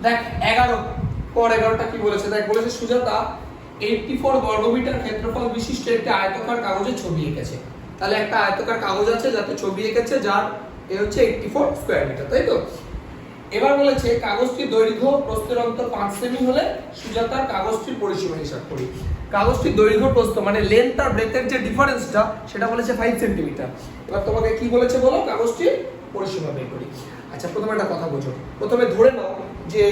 দেখ 11 পর 11টা কি বলেছে, দেখ বলেছে সুজাতা 84 বর্গমিটার ক্ষেত্রফল বিশিষ্ট একটি আয়তাকার কাগজে ছবি এঁকেছে। তাহলে একটা আয়তাকার কাগজ আছে যাতে ছবি এঁকেছে, যার এ হচ্ছে 84 স্কয়ার মিটার, তাই তো। এবার বলেছে কাগজটির দৈর্ঘ্য প্রস্থের অন্তর 5 সেমি হলে সুজাতার কাগজটির পরিসীমা হিসাব করি। কাগজটির দৈর্ঘ্য প্রস্থ মানে লেন্থ আর ব্রেথের যে ডিফারেন্সটা সেটা বলেছে 5 সেন্টিমিটার। এবার তোমাকে কি বলেছে বলো, কাগজটির পরিসীমা বের করি। আচ্ছা প্রথমে একটা কথা বোঝো, প্রথমে ধরে নাও যে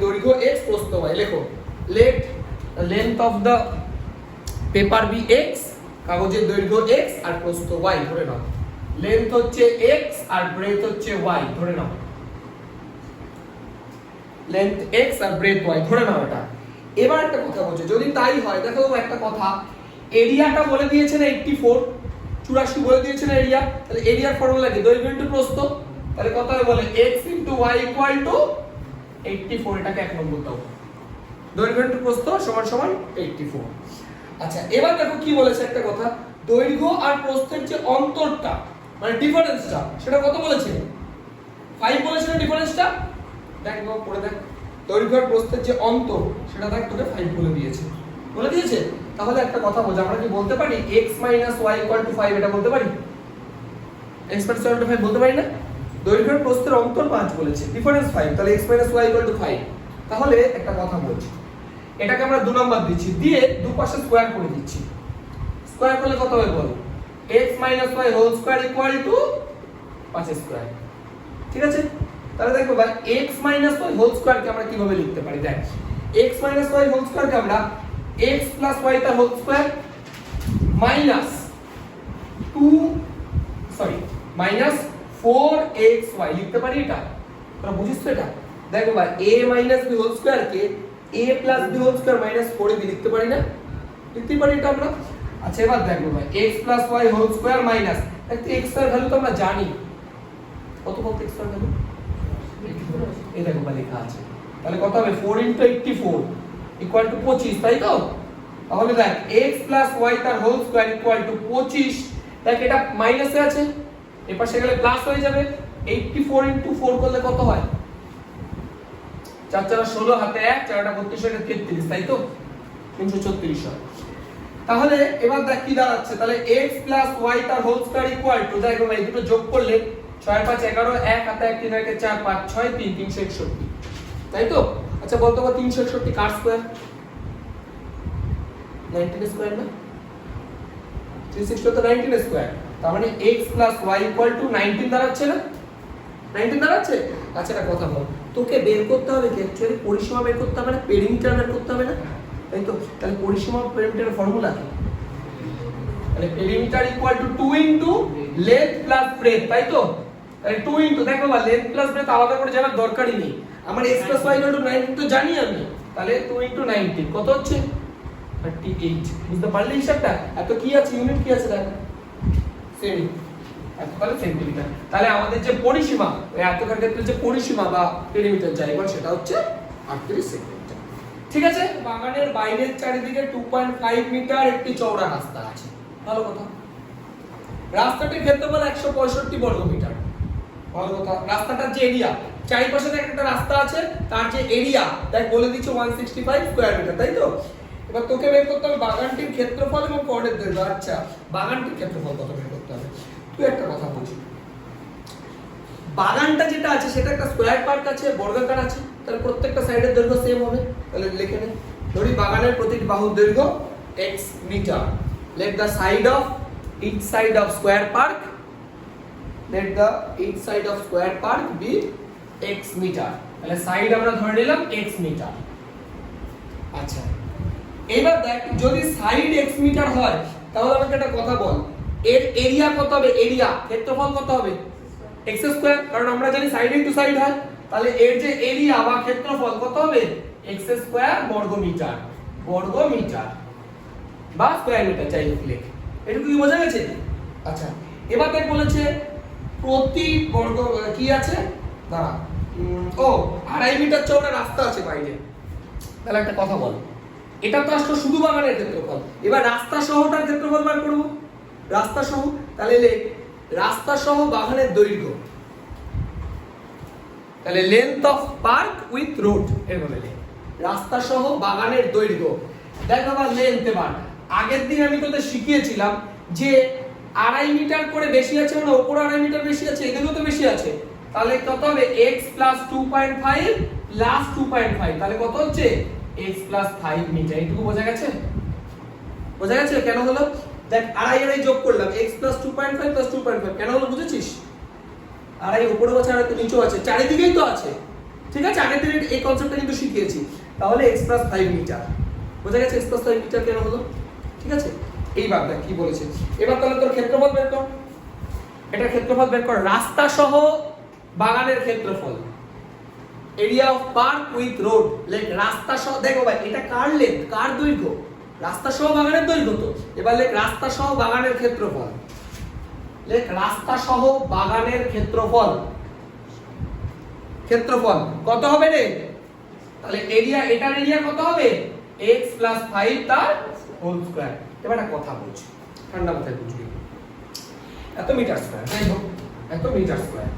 দৈর্ঘ্য x প্রস্থ y, লেখো let length of the paper be x, কাগজের দৈর্ঘ্য x আর প্রস্থ y ধরে নাও। লেন্থ হচ্ছে x আর ব্রেথ হচ্ছে y ধরে নাও, লেন্থ x আর ব্রেথ y ধরে নাও এটা। এবার একটা কথা বলছে, যদি তাই হয় দেখো একটা কথা, এরিয়াটা বলে দিয়েছে না 84, 84 বলে দিয়েছে না এরিয়া, তাহলে এরিয়ার ফর্মুলা কি, দৈর্ঘ্য ইনটু প্রস্থ। তাহলে কত হবে বলে x * y = 84, এটাকে 1 নম্বর দাও, দৈর্ঘ্য ইনটু প্রস্থ সমান সমান 84। আচ্ছা এবার দেখো কি বলেছে একটা কথা, দৈর্ঘ্য আর প্রস্থের যে অন্তরটা মানে ডিফারেন্সটা সেটা কত বলেছে, 5 বলেছে না ডিফারেন্সটা। দেখ পড়ে দেখ, দৈর্ঘ্য আর প্রস্থের যে অন্তর সেটা দেখ তোকে 5 বলে দিয়েছে, বলে দিয়েছে। তাহলে একটা কথা বোঝ, আমরা কি বলতে পারি x - y = 5, এটা বলতে পারি, x - y = 5 বলতে পারি না। দৈর্ঘ্য আর প্রস্থের অন্তর 5 বলেছে, ডিফারেন্স 5, তাহলে x - y = 5। তাহলে একটা কথা বলছি, এটাকে আমরা 2 নাম্বার দিচ্ছি, দিয়ে দুপাশে স্কয়ার করে দিচ্ছি। স্কয়ার করলে কত হবে বলো, x - y হোল স্কয়ার = 5 স্কয়ার। ঠিক আছে, তাহলে দেখো ভাই x - y হোল স্কয়ার কে আমরা কিভাবে লিখতে পারি, দেখ x - y হোল স্কয়ার কে আমরা x + y তার হোল স্কয়ার মাইনাস 4xy লিখতে পারি। এটা তোমরা বুঝিস তো এটা, দেখো ভাই a - b হোল স্কয়ার কে a + b হোল স্কয়ার - 4 দিয়ে লিখতে পারি না, লিখতে পারি এটা আমরা। আচ্ছা এবার দেখো ভাই x + y whole square minus, দেখো x এর ভ্যালু তো আমরা জানি কত, কত x এর ভ্যালু এই দেখো বা লেখা আছে, তাহলে কত হবে 4 * 84 = 25, তাই তো। তাহলে দেখ x + y তার হোল স্কয়ার = 25, দেখ এটা মাইনাসে আছে, এই পাশে গেলে প্লাস হয়ে যাবে। 84 * 4 করলে কত হয়, 4 4 16, হাতে 1, 4 32, 33, তাই তো 334 হয়। তাহলে এবার দেখ কি দাঁড়াচ্ছে, তাহলে x + y তার হোল স্কয়ার = দেখো এই দুটো যোগ করলে 6 5 11, 1 হাতে 1, 3 1 4 5 6 3 361, তাই তো। আচ্ছা বলতো 361 কার স্কয়ার, 19 স্কয়ার না, 360 তো 19 স্কয়ার, তার মানে x + y = 19 দাঁড়াচ্ছে না, 19 দাঁড়াচ্ছে। আচ্ছা একটা কথা বল, তোকে বের করতে হবে কি অ্যাকচুয়ালি পরিসীমা বের করতে হবে না, পেরিমিটার বের করতে হবে না, তাই তো। তাহলে পরিসীমা পেরিমিটারের ফর্মুলা কি, তাহলে পেরিমিটার = 2 * লেন্থ + ব্রেথ, তাই তো। তাহলে 2 * দেখো বা লেন্থ + ব্রেথ আলাদা করে জানার দরকারই নেই, আমার x + y = 19 তো জানি আমি, তাহলে 2 * 19 কত হচ্ছে 38। বুঝতে পারলে হিসাবটা, এত কি আছে ইউনিট কি আছে দেখ, সেমি, এত তাহলে সেন্টিমিটার। তাহলে আমাদের যে পরিসীমা ওই আয়তকার ক্ষেত্রে যে পরিসীমা বা পেরিমিটার যাই বল সেটা হচ্ছে 38 সেন্টিমিটার। ঠিক আছে, বাগানের বাইরের চারিদিকে 2.5 মিটার একটি চওড়া রাস্তা আছে, ভালো কথা। রাস্তাটির ক্ষেত্রফল 165 বর্গ মিটার, ভালো কথা। রাস্তাটার যে এরিয়া, চারিপাশে একটা রাস্তা আছে, তার যে এরিয়া তাই বলে দিচ্ছে 165 স্কয়ার মিটার, তাই তো। এবার তোকে বের করতে হবে বাগানটির ক্ষেত্রফল এবং পরের দৈর্ঘ্য। আচ্ছা বাগানটির ক্ষেত্রফল কত বের করতে হবে, তুই একটা কথা বলছিস, বাগানটা যেটা আছে সেটা একটা স্কয়ার পার্ক আছে, বর্গাকার আছে, তাহলে প্রত্যেকটা সাইডের দৈর্ঘ্য সেম হবে। তাহলে লিখে নে, ধরি বাগানের প্রতিটি বাহুর দৈর্ঘ্য x metre, let the side of each side of square park, let the each side of square park be x metre. তাহলে সাইড আমরা ধরে নিলাম x মিটার। আচ্ছা এবার দেখ যদি সাইড x মিটার হয় তাহলে আমাকে একটা কথা বল, এর এরিয়া কত হবে, এরিয়া ক্ষেত্রফল কত হবে x স্কয়ার, কারণ আমরা জানি সাইড ইনটু সাইড হয়, তাহলে এর যে এরিয়া বা ক্ষেত্রফল কত হবে x স্কয়ার বর্গ মিটার বা স্কয়ার মিটার যাই হোক লেখ, এটুকু কি বোঝা গেছে। আচ্ছা এবার দেখ বলেছে প্রতি বর্গ কি আছে, দাঁড়া, ও 2.5 মিটার চওড়া রাস্তা আছে বাইরে। তাহলে একটা কথা বল, এটা তো আসলে শুধু বাগানের ক্ষেত্রফল, এবার রাস্তা সহটার ক্ষেত্রফল বার করব, রাস্তা সহ। তাহলে লেখ রাস্তা সহ বাগানের দৈর্ঘ্য, তাহলে length of park with road এর বলে রাস্তা সহ বাগানের দৈর্ঘ্য। দেখ বাবা লেন্থ এবার আগের দিন আমি তোদের শিখিয়েছিলাম যে 2.5 মিটার করে বেশি আছে মানে উপরে 2.5 মিটার বেশি আছে এদিকেও তো বেশি আছে, তাহলে কত হবে x + 2.5 + 2.5 তাহলে কত হচ্ছে x + 5 মিটার। এইটুকু বোঝা গেছে? বোঝা গেছে কেন হলো? দেখ 2.5 যোগ করলাম x + 2.5 + 2.5 কেন হলো বুঝেছিস? 2.5 উপরেও আছে আর নিচেও আছে, চারিদিকেই তো আছে। ঠিক আছে, আগের দিন এই কনসেপ্টটা কিন্তু শিখিয়েছি। তাহলে x + 5 মিটার বোঝা গেছে? x + 5 মিটার কেন হলো? ঠিক আছে, এইবার দেখ কি বলেছে। এবার তাহলে তোর ক্ষেত্রফল বের কর। এটা ক্ষেত্রফল বের কর রাস্তা সহ বাগানের ক্ষেত্রফল, area of park with road. লেখ রাস্তা সহ, দেখো ভাই এটা কার লেন্থ কার দৈর্ঘ্য? রাস্তা সহ বাগানের দৈর্ঘ্য তো। এবার লেখ রাস্তা সহ বাগানের ক্ষেত্রফল। লেখ রাস্তা সহ বাগানের ক্ষেত্রফল। ক্ষেত্রফল কত হবে রে? তাহলে এরিয়া, এটার এরিয়া কত হবে? x + 5 তার হোল স্কয়ার। এবার একটা কথা বলছি, ঠান্ডা মাথায় বুঝবি। এত মিটার স্কয়ার, তাই হোক এত মিটার স্কয়ার।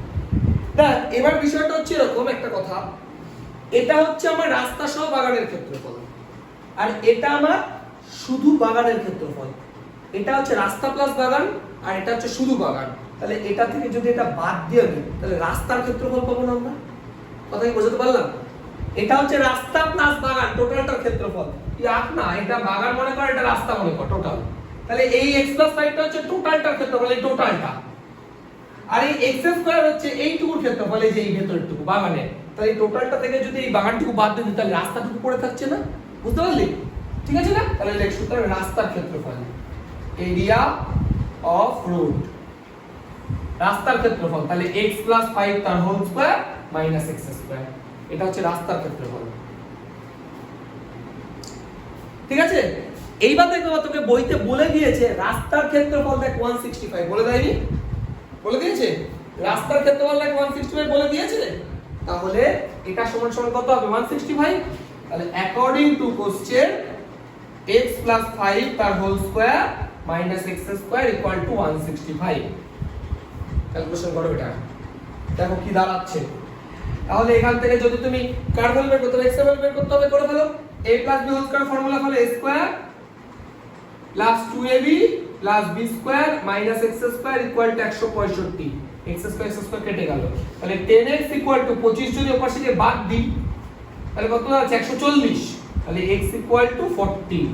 দেখ এবার বিষয়টা হচ্ছে এরকম একটা কথা, এটা হচ্ছে আমার রাস্তা সহ বাগানের ক্ষেত্রফল আর এটা আমার শুধু বাগানের ক্ষেত্রফল। এটা হচ্ছে রাস্তা প্লাস বাগান আর এটা হচ্ছে শুধু বাগান। তাহলে এটা থেকে যদি এটা বাদ দিয়ে দিই তাহলে রাস্তার ক্ষেত্রফল পাবো না আমরা। কথা কি বোঝাতে পারলাম? এটা হচ্ছে রাস্তা প্লাস বাগান টোটালটার ক্ষেত্রফল। না এটা বাগান মনে কর, এটা রাস্তা মনে কর টোটাল। তাহলে এই x + 5 টা হচ্ছে টোটালটার ক্ষেত্রফল, এই টোটালটা। আর এই x² হচ্ছে এইটুকুর ক্ষেত্রফল, এই যে এই ভেতরটুকু বাগানে। তাহলে এই টোটালটা থেকে যদি এই বাগানটুকু বাদ দিই তাহলে রাস্তাটুকু পড়ে থাকছে না, বুঝতে পারলি? ঠিক আছে না? তাহলে লেখ সুতরাং রাস্তার ক্ষেত্রফল, এরিয়া অফ রোড, রাস্তার ক্ষেত্রফল। তাহলে x + 5 তার হোল স্কয়ার - x²। এটা হচ্ছে রাস্তার ক্ষেত্রফল। ঠিক আছে, এইবার দেখো তোকে বইতে বলে দিয়েছে রাস্তার ক্ষেত্রফল দেখ 165 বলে দেয়নি? বলে দিয়েছে রাস্তার ক্ষেত্রফল দেখ 165 বলে দিয়েছে। তাহলে এটা সমান সমান কত হবে? 165। তাহলে অ্যাকর্ডিং টু কোশ্চেন x + 5 তার হোল স্কয়ার - x² = 165। ক্যালকুলেশন করো এটা, দেখো কি দাঁড়াচ্ছে। তাহলে এখান থেকে যদি তুমি কার ভ্যালু বের করতে হবে, x এর ভ্যালু বের করতে হবে, করে ফেলো। a + b whole square formula হলো a² + 2ab + b² - x² = 165। x² কেটে গেল। তাহলে 10x = 25 যদি ওপাশ থেকে বাদ দিই তাহলে কত আছে? 140। তাহলে x = 14।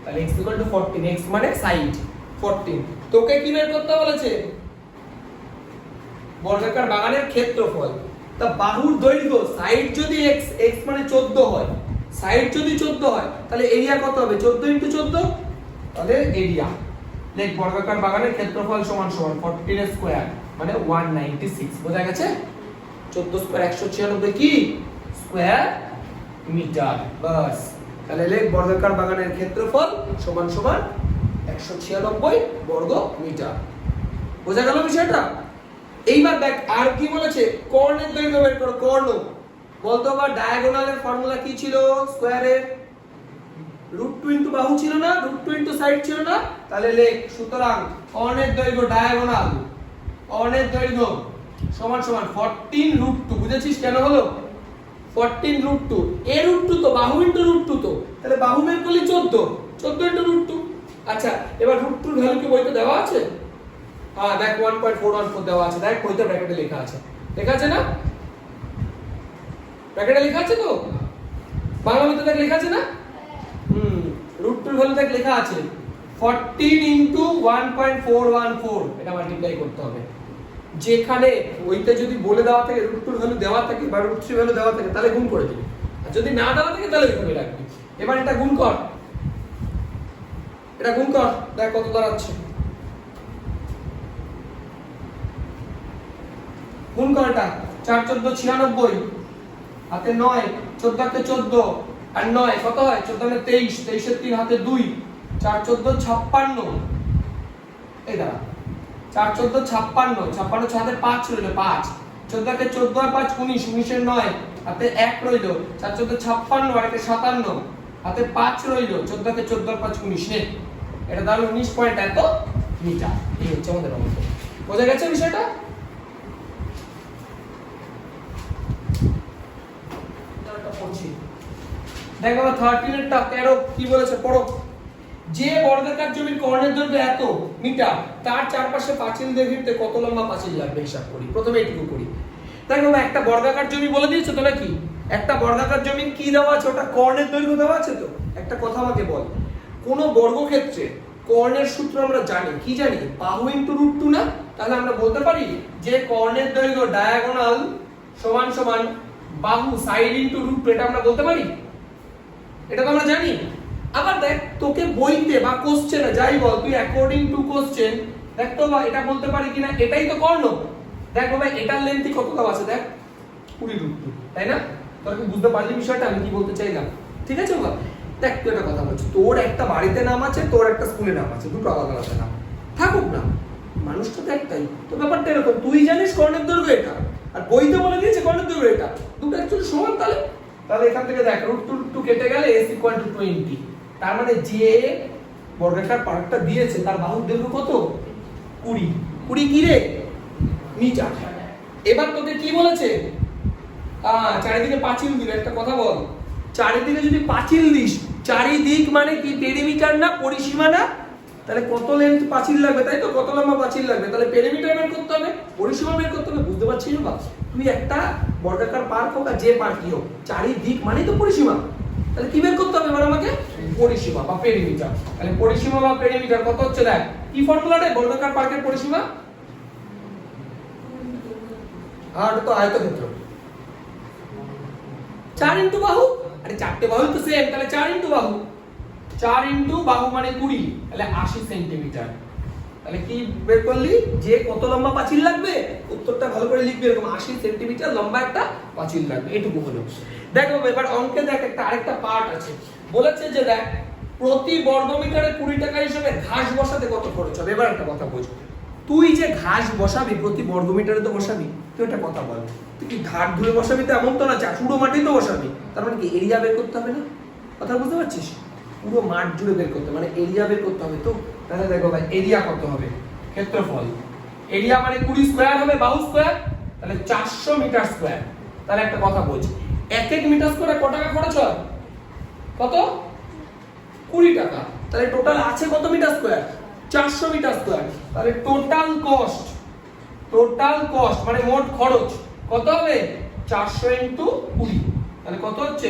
তাহলে x = 14, x মানে 60 14। তোকে কি বের করতে বলেছে? বর্গাকার বাগানের ক্ষেত্রফল। তা বাহুর দৈর্ঘ্য সাইড যদি x মানে 14 হয়, সাইড যদি 14 হয় তাহলে এরিয়া কত হবে? 14 × 14। তাহলে এরিয়া লেখ বর্গাকার বাগানের ক্ষেত্রফল সমান সমান 14² মানে 196। বোঝা গেছে? 14² 196 কি স্কয়ার মিটার। বাস, তাহলে লেখ বর্গাকার বাগানের ক্ষেত্রফল সমান সমান 196 বর্গ মিটার। বোঝা গেল বিষয়টা? এইবার দেখ আর কি বলেছে, কর্ণের দৈর্ঘ্য বের করো। কর্ণ বলতো বা ডায়াগোনালের ফর্মুলা কি ছিল? স্কয়ারের √2 বাহু ছিল না, √2 সাইড ছিল না। তাহলে লেখ সুতরাং কর্ণের দৈর্ঘ্য ডায়াগোনাল, কর্ণের দৈর্ঘ্য সমান সমান 14√2। বুঝেছিস কেন হলো 14√2? এ √2 তো বাহু ইনটু √2 তো, তাহলে বাহু বের করলে 14 × √2। আচ্ছা এবার √2 এর ভ্যালু কি বইতে দেওয়া আছে? হ্যাঁ দেখ 1.414 দেওয়া আছে, দেখ বইতে ব্র্যাকেটে লেখা আছে। লেখা আছে না? ব্র্যাকেটে লেখা আছে তো? বাংলা বইতে দেখ লেখা আছে না? √2 এর ভ্যালু দেখ লেখা আছে 14 × 1.414। এটা মাল্টিপ্লাই করতে হবে। যেখানে ওইটা যদি বলে দেওয়া থাকে √2 এর ভ্যালু দেওয়া থাকে বা √3 এর ভ্যালু দেওয়া থাকে তাহলে গুণ করে দিবি, আর যদি না দেওয়া থাকে তাহলে এভাবে রাখবি। এবার এটা গুণ কর, এটা গুণ কর, দেখ কত দাঁড়াচ্ছে। গুণ কর এটা, 4 14 96 হাতে 9, 14 কে 14 আর 9 কত হয়? 14 কে 23, 23 এর 3 হাতে 2, 4 14 56। এই দাঁড়া 4 14 56, 56 হাতে 5 রইল 5, 14 কে 14 আর 5 19, 19 এর 9 হাতে 1 রইল, 4 14 56 আর 1 57 হাতে 5 রইল, 14 কে 14 আর 5 19। এটা দাঁড়ালো 19 পয়েন্ট এত মিটার। এই হচ্ছে আমাদের অঙ্ক। বোঝা গেছে বিষয়টা? করছি। দেখো 13 এর টা 13 কি বলেছে পড়ো। যে বর্গাকার জমির কর্ণের দৈর্ঘ্য এত মিটার তার চারপাশে পাঁচিল দিয়ে ঘিরতে কত লম্বা পাঁচিল লাগবে হিসাব করি। প্রথমে এইটুকু করি। দেখো একটা বর্গাকার জমি বলে দিয়েছো তো নাকি? একটা বর্গাকার জমি কি দেওয়া আছে? ওটা কর্ণের দৈর্ঘ্য দেওয়া আছে তো। একটা কথা আমাকে বল, কোন বর্গক্ষেত্রে কর্ণের সূত্র আমরা জানি, কি জানি? বাহু ইনটু √2 না? তাহলে আমরা বলতে পারি যে কর্ণের দৈর্ঘ্য ডায়াগোনাল সমান সমান বাহু সাইড ইনটু √2, এটা আমরা বলতে পারি। এটা তো আমরা জানি। আবার দেখ তোকে বইতে বা কোশ্চেনে যাই বল, তুই অ্যাকর্ডিং টু কোশ্চেন দেখ তো বা এটা বলতে পারি কিনা, এটাই তো কর্ণ। দেখ ভাই এটার লেন্থই কত দেওয়া আছে দেখ, 20√2, তাই না? তোরা কি বুঝতে পারলি বিষয়টা আমি কি বলতে চাইলাম? ঠিক আছে বাবা। দেখ তুই একটা কথা বলছিস, তোর একটা বাড়িতে নাম আছে, তোর একটা স্কুলে নাম আছে, দুটো আলাদা আলাদা নাম থাকুক না, মানুষটা তো একটাই। তো ব্যাপারটা এরকম, তুই জানিস কর্ণের দৈর্ঘ্য এটা, আর বইতে বলে দিয়েছে কর্ণের দৈর্ঘ্য এটা, দুটো অ্যাকচুয়ালি সমান। তাহলে এখান থেকে দেখ √2 কেটে গেলে s = 20। তার মানে যে বর্গাকার পার্কটা দিয়েছে তার বাহুর দৈর্ঘ্য কত? 20 কি রে? মিটার। এবার তোকে কি বলেছে? চারিদিকে পাঁচিল দিলে। একটা কথা বল, চারিদিকে যদি পাঁচিল দিস, চারিদিক মানে কি পেরিমিটার না পরিসীমা না? তাহলে কত লেন্থ পাঁচিল লাগবে, তাই তো? কত লম্বা পাঁচিল লাগবে, তাহলে পেরিমিটার বের করতে হবে, পরিসীমা বের করতে হবে। বুঝতে পারছিস না? তুই একটা বর্গাকার পার্ক হোক আর যে পার্কই হোক, চারিদিক মানে তো পরিসীমা। তাহলে কি বের করতে হবে এবার আমাকে? পরিসীমা বা পেরিমিটার। তাহলে পরিসীমা বা পেরিমিটার কত হচ্ছে দেখ, কি ফর্মুলাটা? বর্গাকার পার্কের পরিসীমা আর তো আয়তক্ষেত্র 4 ইনটু বাহু। আরে চারটে বাহু তো সেম, তাহলে 4 ইনটু বাহু। 4 ইনটু বাহু মানে 20, তাহলে 80 সেন্টিমিটার। তাহলে কি বের করলি যে কত লম্বা পাঁচিল লাগবে? উত্তরটা ভালো করে লিখবি, এরকম 80 সেন্টিমিটার লম্বা একটা পাঁচিল লাগবে। এটুকু হলো। দেখো এবার অঙ্কে দেখ একটা আরেকটা পার্ট আছে। বলেছে যে দেখ প্রতি বর্গমিটারে 20 টাকা হিসেবে ঘাস বসাতে কত খরচ হবে। এবার একটা কথা বুঝ, তুই যে ঘাস বসাবি প্রতি বর্গমিটারে তো বসাবি, তুই একটা কথা বল, তুই কি ঘাট ধুয়ে বসাবি? তো এমন তো না, পুরো মাটি তো বসাবি। তার মানে কি এরিয়া বের করতে হবে না? কথা বুঝতে পারছিস? পুরো মাঠ জুড়ে বের করতে মানে এরিয়া বের করতে হবে তো। তাহলে দেখো ভাই এরিয়া কত হবে? ক্ষেত্রফল এরিয়া মানে 20 স্কয়ার হবে, বাহু স্কয়ার, তাহলে 400 মিটার স্কয়ার। তাহলে একটা কথা বলছি, এক এক মিটার স্কয়ারে কত টাকা খরচ হয়? কত? 20 টাকা। তাহলে টোটাল আছে কত মিটার স্কয়ার? 400 metre square. তাহলে টোটাল কস্ট মানে মোট খরচ কত হবে? 400 ইনটু 20, তাহলে কত হচ্ছে?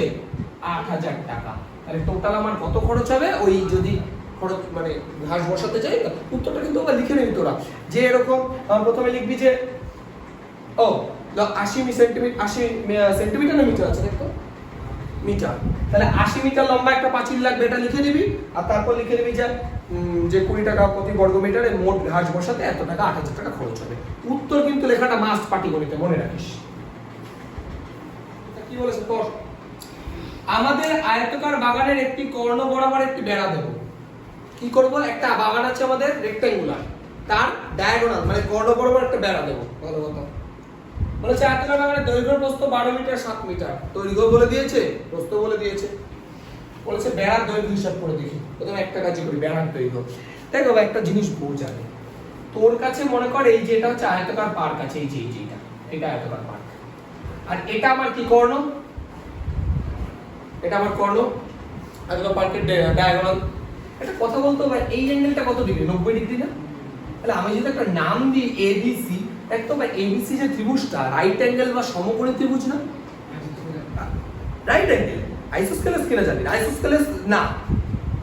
8000 টাকা। তাহলে টোটাল আমার কত খরচ হবে? ওই যদি খরচ মানে ঘাস বসাতে চাই, উত্তরটা কিন্তু আবার লিখে নিবি তোরা। যে এরকম প্রথমে লিখবি যে 80 সেন্টিমিটার না মিটার আছে দেখো, মিটার। তাহলে 80 মিটার লম্বা একটা পাঁচিল লাগবে, এটা লিখে দিবি। আর তারপর লিখে দিবি যে 20 টাকা প্রতি বর্গমিটারে মোট ঘাস বসাতে এত টাকা, 8000 টাকা খরচ হবে। উত্তর কিন্তু লেখাটা মাস্ট পাটিগণিতে, মনে রাখিস। কি বলেছে তোর? আমাদের আয়তাকার বাগানের একটি কর্ণ বরাবর একটি বেড়া দেব। কি করব? একটা বাগান আছে আমাদের রেক্ট্যাঙ্গুলার, তার ডায়াগোনাল মানে কর্ণ বরাবর একটা বেড়া দেব। ভালো কথা বলেছে। আয়তাকার বাগানের দৈর্ঘ্য প্রস্থ 12 মিটার 7 মিটার। দৈর্ঘ্য বলে দিয়েছে, প্রস্থ বলে দিয়েছে। বলেছে বেড়ার দৈর্ঘ্য হিসাব করে দেখি। প্রথমে একটা কাজ করি, বেড়ার দৈর্ঘ্য। দেখো একটা জিনিস বউ জানে, তোর কাছে মনে কর এই যে এটা হচ্ছে আয়তাকার পার্ক আছে, এই যে এটা আয়তাকার পার্ক, আর এটা আমার কি কর্ণ? এটা আমার কর্ণ, আয়তাকার পার্কের ডায়াগোনাল। একটা কথা বলতে হবে, এই অ্যাঙ্গেলটা কত ডিগ্রি? 90 ডিগ্রি না? তাহলে আমি যদি একটা নাম দিই এবিসি, দেখতো ভাই এবিসি যে ত্রিভুজটা রাইট অ্যাঙ্গেল বা সমকোণী ত্রিভুজ না? Right angle. আইসোস্কেলেস কিনা জানি না, আইসোস্কেলেস না,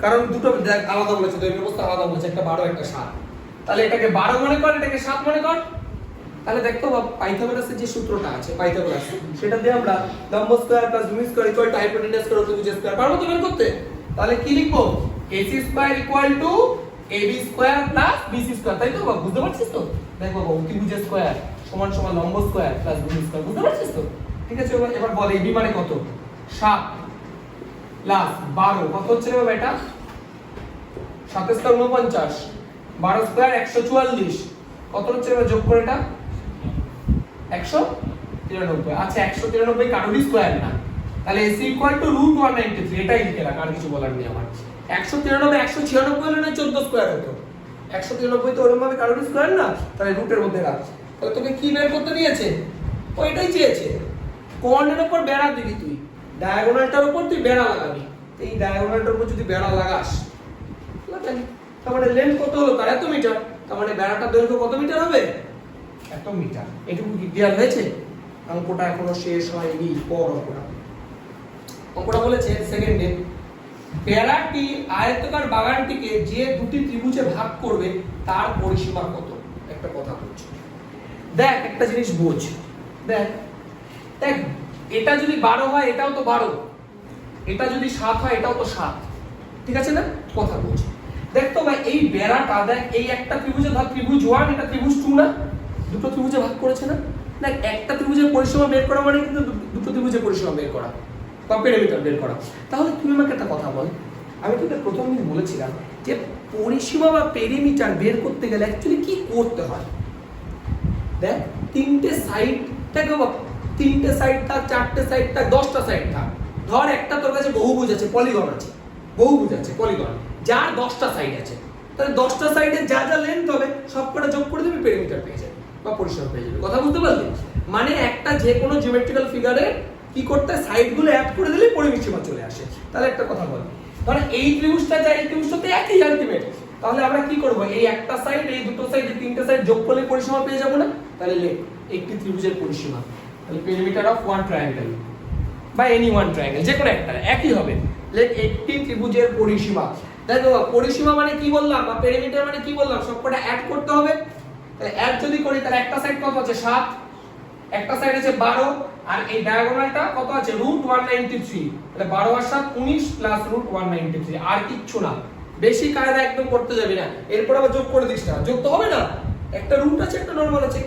কারণ দুটো আলাদা বলেছে, দৈর্ঘ্য প্রস্থ আলাদা বলেছে, একটা 12 একটা 7। তাহলে এটাকে 12 মনে কর, এটাকে 7 মনে কর। তাহলে দেখতো পাইথাগোরাসের যে সূত্রটা আছে পাইথাগোরাস, সেটা দিয়ে আমরা লম্ব স্কয়ার প্লাস ভূমি square equal two hypotenuse square অতিভুজ স্কয়ার পারবো তো বের করতে। তাহলে কি লিখবো? AC square equal two AB square plus BC square, তাই তো? বুঝতে পারছিস তো? দেখো অতিভুজ স্কয়ার সমান সমান লম্ব স্কয়ার প্লাস ভূমি স্কয়ার, বুঝতে পারছিস তো? ঠিক আছে, এবার বল AB মানে কত? 7 প্লাস 12 কত হচ্ছে রে বাবা? এটা 7 স্কয়ার 49, 12 স্কয়ার 144, কত হচ্ছে এবার যোগ করে এটা? 193। আচ্ছা 193 কারোরই স্কয়ার না, তাহলে AC ইকুয়াল টু √193, এটাই লিখে রাখ, আর কিছু বলার নেই আমার। 193 196 হলে না 14 স্কয়ার হতো, 193 তো ওরকম ভাবে কারোরই স্কয়ার না, তাহলে রুটের মধ্যে রাখ। তাহলে তোকে কি বের করতে দিয়েছে? ওইটাই চেয়েছে, কর্ণের উপর বেড়া দিবি তুই, ডায়াগোনালটার উপর তুই বেড়া লাগাবি, এই ডায়াগোনালটার উপর যদি বেড়া লাগাস লাগালি, তার মানে লেন্থ কত হলো তার এত মিটার, তার মানে বেড়াটার দৈর্ঘ্য কত মিটার হবে এত মিটার। এটুকু কি ক্লিয়ার হয়েছে? অঙ্কটা এখনো শেষ হয়নি, পর অঙ্কটা বলেছে সেকেন্ডে পেয়ারাটি আয়তাকার বাগানটিকে যে দুটি ত্রিভুজে ভাগ করবে তার পরিসীমা কত। একটা কথা বলছি, দেখ একটা জিনিস বোঝ, দেখ দেখ এটা যদি 12 হয় এটাও তো 12, এটা যদি 7 হয় এটাও তো 7, ঠিক আছে না? কথা বোঝ, দেখ তো ভাই এই বেড়াটা দেখ এই একটা ত্রিভুজে ভাগ, ত্রিভুজ 1 এটা ত্রিভুজ 2 না, দুটো ত্রিভুজে ভাগ করেছে না? দেখ একটা ত্রিভুজের পরিসীমা বের করা মানে কিন্তু দুটো ত্রিভুজের পরিসীমা বের করা বা পেরিমিটার বের করা। তাহলে তুমি আমাকে একটা কথা বল, আমি তোকে প্রথম দিন বলেছিলাম যে পরিসীমা বা পেরিমিটার বের করতে গেলে অ্যাকচুয়ালি কি করতে হয়। দেখ তিনটে সাইড থাকে, তিনটে সাইড থাক, চারটে সাইড থাক, 10টা সাইড থাক, ধর একটা তোর কাছে বহুভুজ আছে, পলিগন আছে, বহুভুজ আছে পলিগন যার 10টা সাইড আছে, তাহলে 10টা সাইডে যা যা লেন্থ হবে সবকটা যোগ করে দিবি, পেরিমিটার পেয়ে যাবে বা পরিসীমা পেয়ে যাবে। কথা বুঝতে পারলি? মানে একটা যে কোনো জিওমেট্রিক্যাল ফিগারে কি করতে সাইডগুলো অ্যাড করে দিলে পরিসীমা চলে আসে। তাহলে একটা কথা বল, ধর এই ত্রিভুজটা যা এই ত্রিভুজটাতে একই আলটিমেট, তাহলে আমরা কি করব এই একটা সাইড এই দুটো সাইড এই তিনটে সাইড যোগ করলে পরিসীমা পেয়ে যাব না? তাহলে লে একটি ত্রিভুজের পরিসীমা, তাহলে পেরিমিটার অফ ওয়ান ট্রায়াঙ্গেল বা এনি ওয়ান ট্রায়াঙ্গেল যে কোনো একটা একই হবে, লেখ একটি ত্রিভুজের পরিসীমা। দেখো পরিসীমা মানে কি বললাম বা পেরিমিটার মানে কি বললাম, সবকটা অ্যাড করতে হবে। তাহলে অ্যাড যদি করি তাহলে একটা সাইড কত আছে 7, একটা সাইড আছে 12, আর এই ডায়াগোনালটা কত আছে √193, তাহলে 12 আর 7 19 প্লাস √193, আর কিচ্ছু না। বেশি কায়দা একদম করতে যাবি না, এরপর আবার যোগ করে দিস না, যোগ তো হবে না, একটা রুট আছে একটা নরমাল আছে,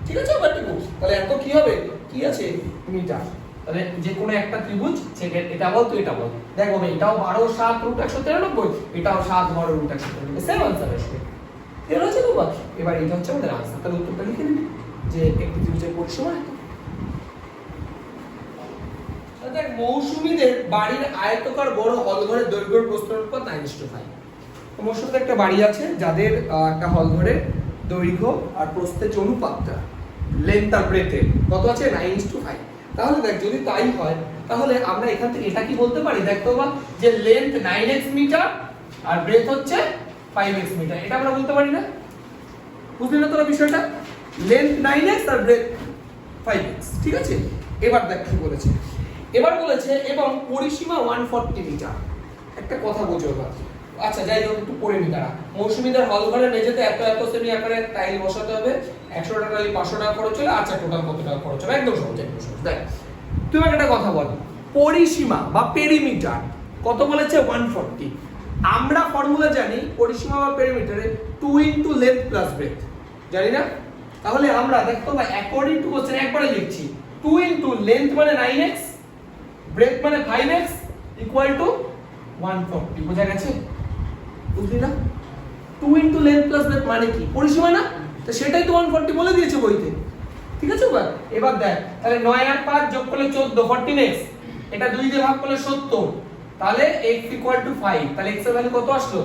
ঠিক আছে বাটিকু। তাহলে এত কি হবে কি আছে মিটার। তাহলে যে কোনো একটা ত্রিভুজ সেটা এটা বল তুই এটা বল, দেখো ভাই এটাও 12 7 √193, এটাও 7 12 √193, সেম आंसर আসবে। এর হচ্ছে তো বাকি, এবার এটা হচ্ছে আমাদের आंसर। তাহলে উত্তরটা লিখে দিবি যে একটি ত্রিভুজের পরিসীমা এত। দেখ মৌসুমীদের বাড়ির আয়তাকার বড় হল ঘরের দৈর্ঘ্যের প্রস্থ অনুপাত 9:5। মৌসুমীদের একটা বাড়ি আছে যাদের একটা হল ঘরের দৈর্ঘ্য আর প্রস্থের যে অনুপাতটা লেন্থ আর ব্রেথের কত আছে 9:5। তাহলে দেখ যদি তাই হয় তাহলে আমরা এখান থেকে এটা কি বলতে পারি, দেখ তো যে লেন্থ 9x মিটার আর ব্রেথ হচ্ছে 5x মিটার, এটা আমরা বলতে পারি না? বুঝলি না তোরা বিষয়টা? লেন্থ 9x আর ব্রেথ 5x, ঠিক আছে? এবার দেখ কি বলেছে, এবার বলেছে এবং পরিসীমা 140 মিটার। একটা কথা বোঝো এবার, আচ্ছা যাই হোক একটু পড়ে নি তারা। মৌসুমীদের হল ঘরের মেঝেতে এত এত সেমি আকারে টাইল বসাতে হবে, 100 টাকা টাইল 500 টাকা খরচ হলে, আচ্ছা টোটাল কত টাকা খরচ হবে, একদম সহজ একদম সহজ। দেখ তুমি একটা কথা বল, পরিসীমা বা পেরিমিটার কত বলেছে 140। আমরা ফর্মুলা জানি পরিসীমা বা পেরিমিটারে 2 ইনটু লেন্থ প্লাস ব্রেথ, জানি না? তাহলে আমরা দেখো ভাই অ্যাকর্ডিং টু কোশ্চেন একবারে লিখছি 2 ইনটু লেন্থ মানে 9x, ব্রেথ মানে 5x ইকুয়াল টু 140। বোঝা গেছে? বুঝলি না? 2 ইনটু লেন্থ প্লাস ব্রেথ মানে কি পরিসীমা না, তো সেটাই তো 140 বলে দিয়েছে বইতে, ঠিক আছে? এবার দেখ তাহলে 9 আর 5 যোগ করলে 14 14x, এটা 2 দিয়ে ভাগ করলে 70, তাহলে x ইকুয়াল টু 5, তাহলে x এর ভ্যালু কত আসলো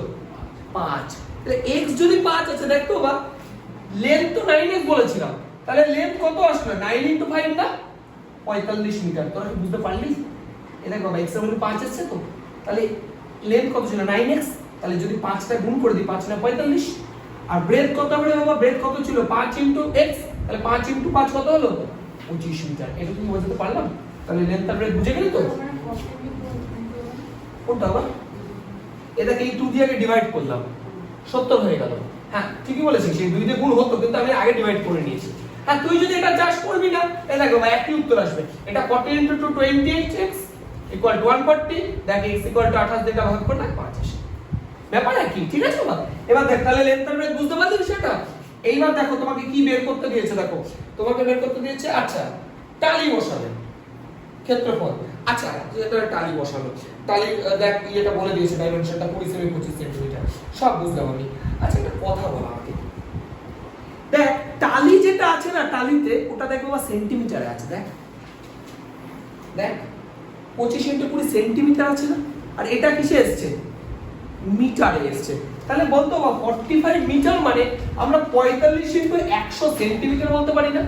5। তাহলে x যদি 5 আছে দেখ তো বা লেন্থ তো 9x বলেছিলাম, তাহলে লেন্থ কত আসলো 9 ইনটু 5 না 45 মিটার। তোরা কি বুঝতে পারলি? এই দেখ বাবা x এর ভ্যালু 5 আসছে তো, তাহলে লেন্থ কত ছিল 9x, তাহলে যদি 5টা গুণ করে দিই 5 না 45, আর ব্রেথ কত হবে বাবা, ব্রেথ কত ছিল 5 ইনটু x, তাহলে 5 ইনটু 5 কত হলো 25 মিটার। এটা তুমি বোঝাতে পারলাম? তাহলে লেন্থ আর ব্রেথ বুঝে গেলি তো? কোনটা বাবা? এটাকে এই 2 দিয়ে আগে ডিভাইড করলাম 70 হয়ে গেল। হ্যাঁ ঠিকই বলেছিস, সেই 2 দিয়ে গুণ হতো কিন্তু আমি আগে ডিভাইড করে নিয়েছি। হ্যাঁ তুই যদি এটা চাষ করবি না এই দেখো ভাই একই উত্তর আসবে, এটা 40 ইনটু 2 28x ইকুয়াল টু 140, দেখ x ইকুয়াল টু 28 দিয়ে ভাগ করলে 5 আসে। ব্যাপার কি, ঠিক আছে বাবা? এবার দেখ তাহলে লেন্থ আর ব্রেথ বুঝতে পারলি সেটা? এইবার দেখো তোমাকে কি বের করতে দিয়েছে, দেখো তোমাকে বের করতে দিয়েছে আচ্ছা টালি বসাবে ক্ষেত্রফল। আচ্ছা এটা টালি বসালো, টালি দেখ এটা বলে দিয়েছে ডাইমেনশনটা 20 সেমি 25 সেন্টিমিটার, সব বুঝলাম আমি। আচ্ছা একটা কথা বলা আমাকে, দেখ টালি যেটা আছে না টালিতে ওটা দেখো বা সেন্টিমিটারে আছে, দেখ দেখ 25 ইনটু 20 সেন্টিমিটার আছে না, আর এটা কিসে এসেছে মিটারে এসেছে। তাহলে বলতো 45 মিটার মানে আমরা 45 ইনটু 100 সেন্টিমিটার বলতে পারি না?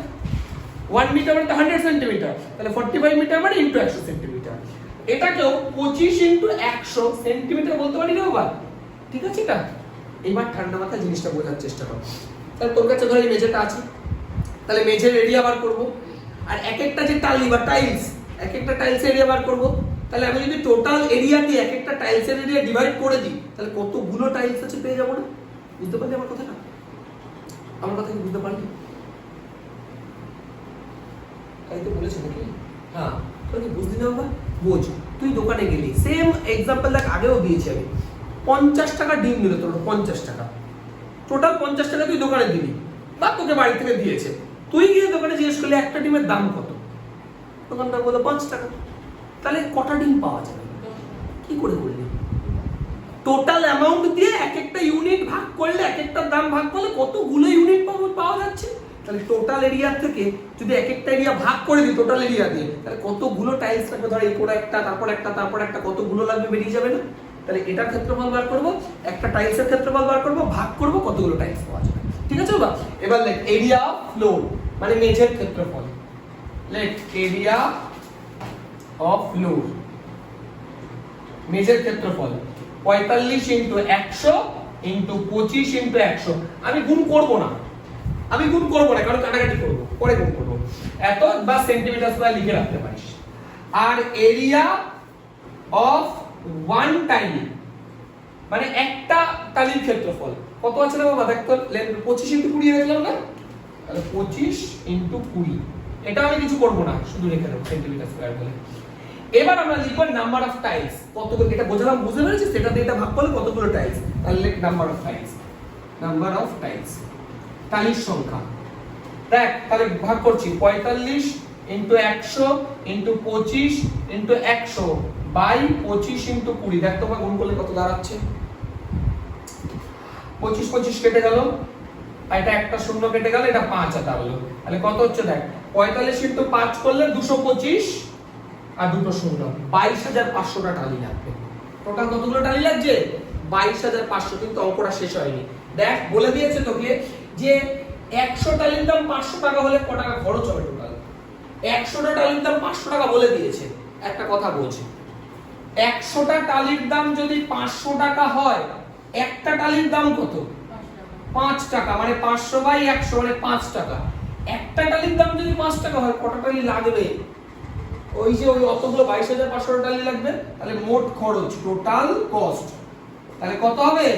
1 মিটার মানে 100 সেন্টিমিটার, তাহলে 45 মিটার মানে ইনটু 100 সেন্টিমিটার। এটাকেও 25 ইনটু 100 সেন্টিমিটার বলতে পারি না বাবা, ঠিক আছে? এটা এইবার ঠান্ডা মাথায় জিনিসটা বোঝার চেষ্টা করো। তাহলে তোর কাছে ধর এই মেঝেটা আছে, তাহলে মেঝের এরিয়া বার করব, আর এক একটা যে টালি বা টাইলস, এক একটা টাইলসের এরিয়া বার করব। তাহলে আমি যদি টোটাল এরিয়া দিয়ে এক একটা টাইলসের এরিয়া ডিভাইড করে দিই, তাহলে কতগুলো টাইলস আছে পেয়ে যাবো না? বুঝতে পারলি আমার কথাটা? আমার কথা কি বুঝতে পারলি? তাই তো বলেছি নাকি? হ্যাঁ, তোর কি বুঝলি না বাবা? বোঝ। তুই দোকানে গেলি, সেম এক্সাম্পল দেখ আগেও দিয়েছি আমি, 50 টাকা ডিম দিল তোর, 50 টাকা টোটাল, 50 টাকা তুই দোকানে দিবি বা তোকে বাড়ি থেকে দিয়েছে। তুই গিয়ে দোকানে জিজ্ঞেস করলি একটা ডিমের দাম কত, দোকানদার বললো 5 টাকা। তাহলে কটা ডিম পাওয়া যাবে? কি করে করলি? টোটাল অ্যামাউন্ট দিয়ে এক একটা ইউনিট ভাগ করলে, এক একটা দাম ভাগ করলে কতগুলো ইউনিট পাওয়া যাচ্ছে। তাহলে টোটাল এরিয়া থেকে যদি এক একটা এরিয়া ভাগ করে দিই টোটাল এরিয়া দিয়ে, তাহলে কতগুলো টাইলস লাগবে? ধর এই করে একটা, তারপর একটা, তারপর একটা, কতগুলো লাগবে বেরিয়ে যাবে না? তাহলে এটার ক্ষেত্রফল বার করব, একটা টাইলসের ক্ষেত্রফল বার করব, ভাগ করব, কতগুলো টাইলস পাওয়া যাবে। ঠিক আছে বাবা? এবার লেখ এরিয়া অফ ফ্লোর, মানে মেঝের ক্ষেত্রফল। লেখ এরিয়া অফ ফ্লোর, মেঝের ক্ষেত্রফল 45 ইনটু 100 ইনটু 25 ইনটু 100। আমি গুণ করব না, কারণ কাটাকাটি করব, পরে গুণ করব। এত বা সেন্টিমিটার স্কয়ার লিখে রাখতে পারিস। আর এরিয়া অফ ওয়ান টাইল, মানে একটা টালির ক্ষেত্রফল কত আছে না বাবা? দেখ তো 25 ইনটু 20 লিখলাম না, তাহলে 25 ইনটু 20। এটা আমি কিছু করব না, শুধু লিখে দেব সেন্টিমিটার স্কয়ার বলে। এবার আমরা লিখব নাম্বার অফ টাইলস, কতগুলো, এটা বোঝালাম, বুঝতে পেরেছিস? সেটা দিয়ে এটা ভাগ করলে কতগুলো টাইলস, তাহলে লিখ number of tiles, number of tiles, tiles সংখ্যা। দেখ তাহলে ভাগ করছি 45 into 100 into 25 into 100 by 25 into 20। দেখ তোমরা গুণ করলে কত দাঁড়াচ্ছে? 25 25 কেটে গেল, আর এটা একটা শূন্য কেটে গেল, এটা 5 দাঁড়ালো। তাহলে কত হচ্ছে দেখ, 45 ইনটু 5 করলে 225 আর দুটো শূন্য, 22,500টা টালি লাগবে। টোটাল কতগুলো টালি লাগছে? 22,500। কিন্তু অঙ্কটা শেষ হয়নি। দেখ বলে দিয়েছে তোকে যে 100 টালির দাম 500 টাকা হলে কত টাকা খরচ হবে টোটাল। 100টা টালির দাম 500 টাকা বলে দিয়েছে। একটা কথা বলছি, 100টা টালির দাম যদি 500 টাকা হয়, একটা টালির দাম কত? 5 টাকা, মানে 500 বাই 100 মানে 5 টাকা। একটা টালির দাম যদি 5 টাকা হয়, কত টালি লাগবে? ওই যে ওই অতগুলো 22,500 টালি লাগবে। তাহলে মোট খরচ, টোটাল কস্ট, তাহলে কত হবে?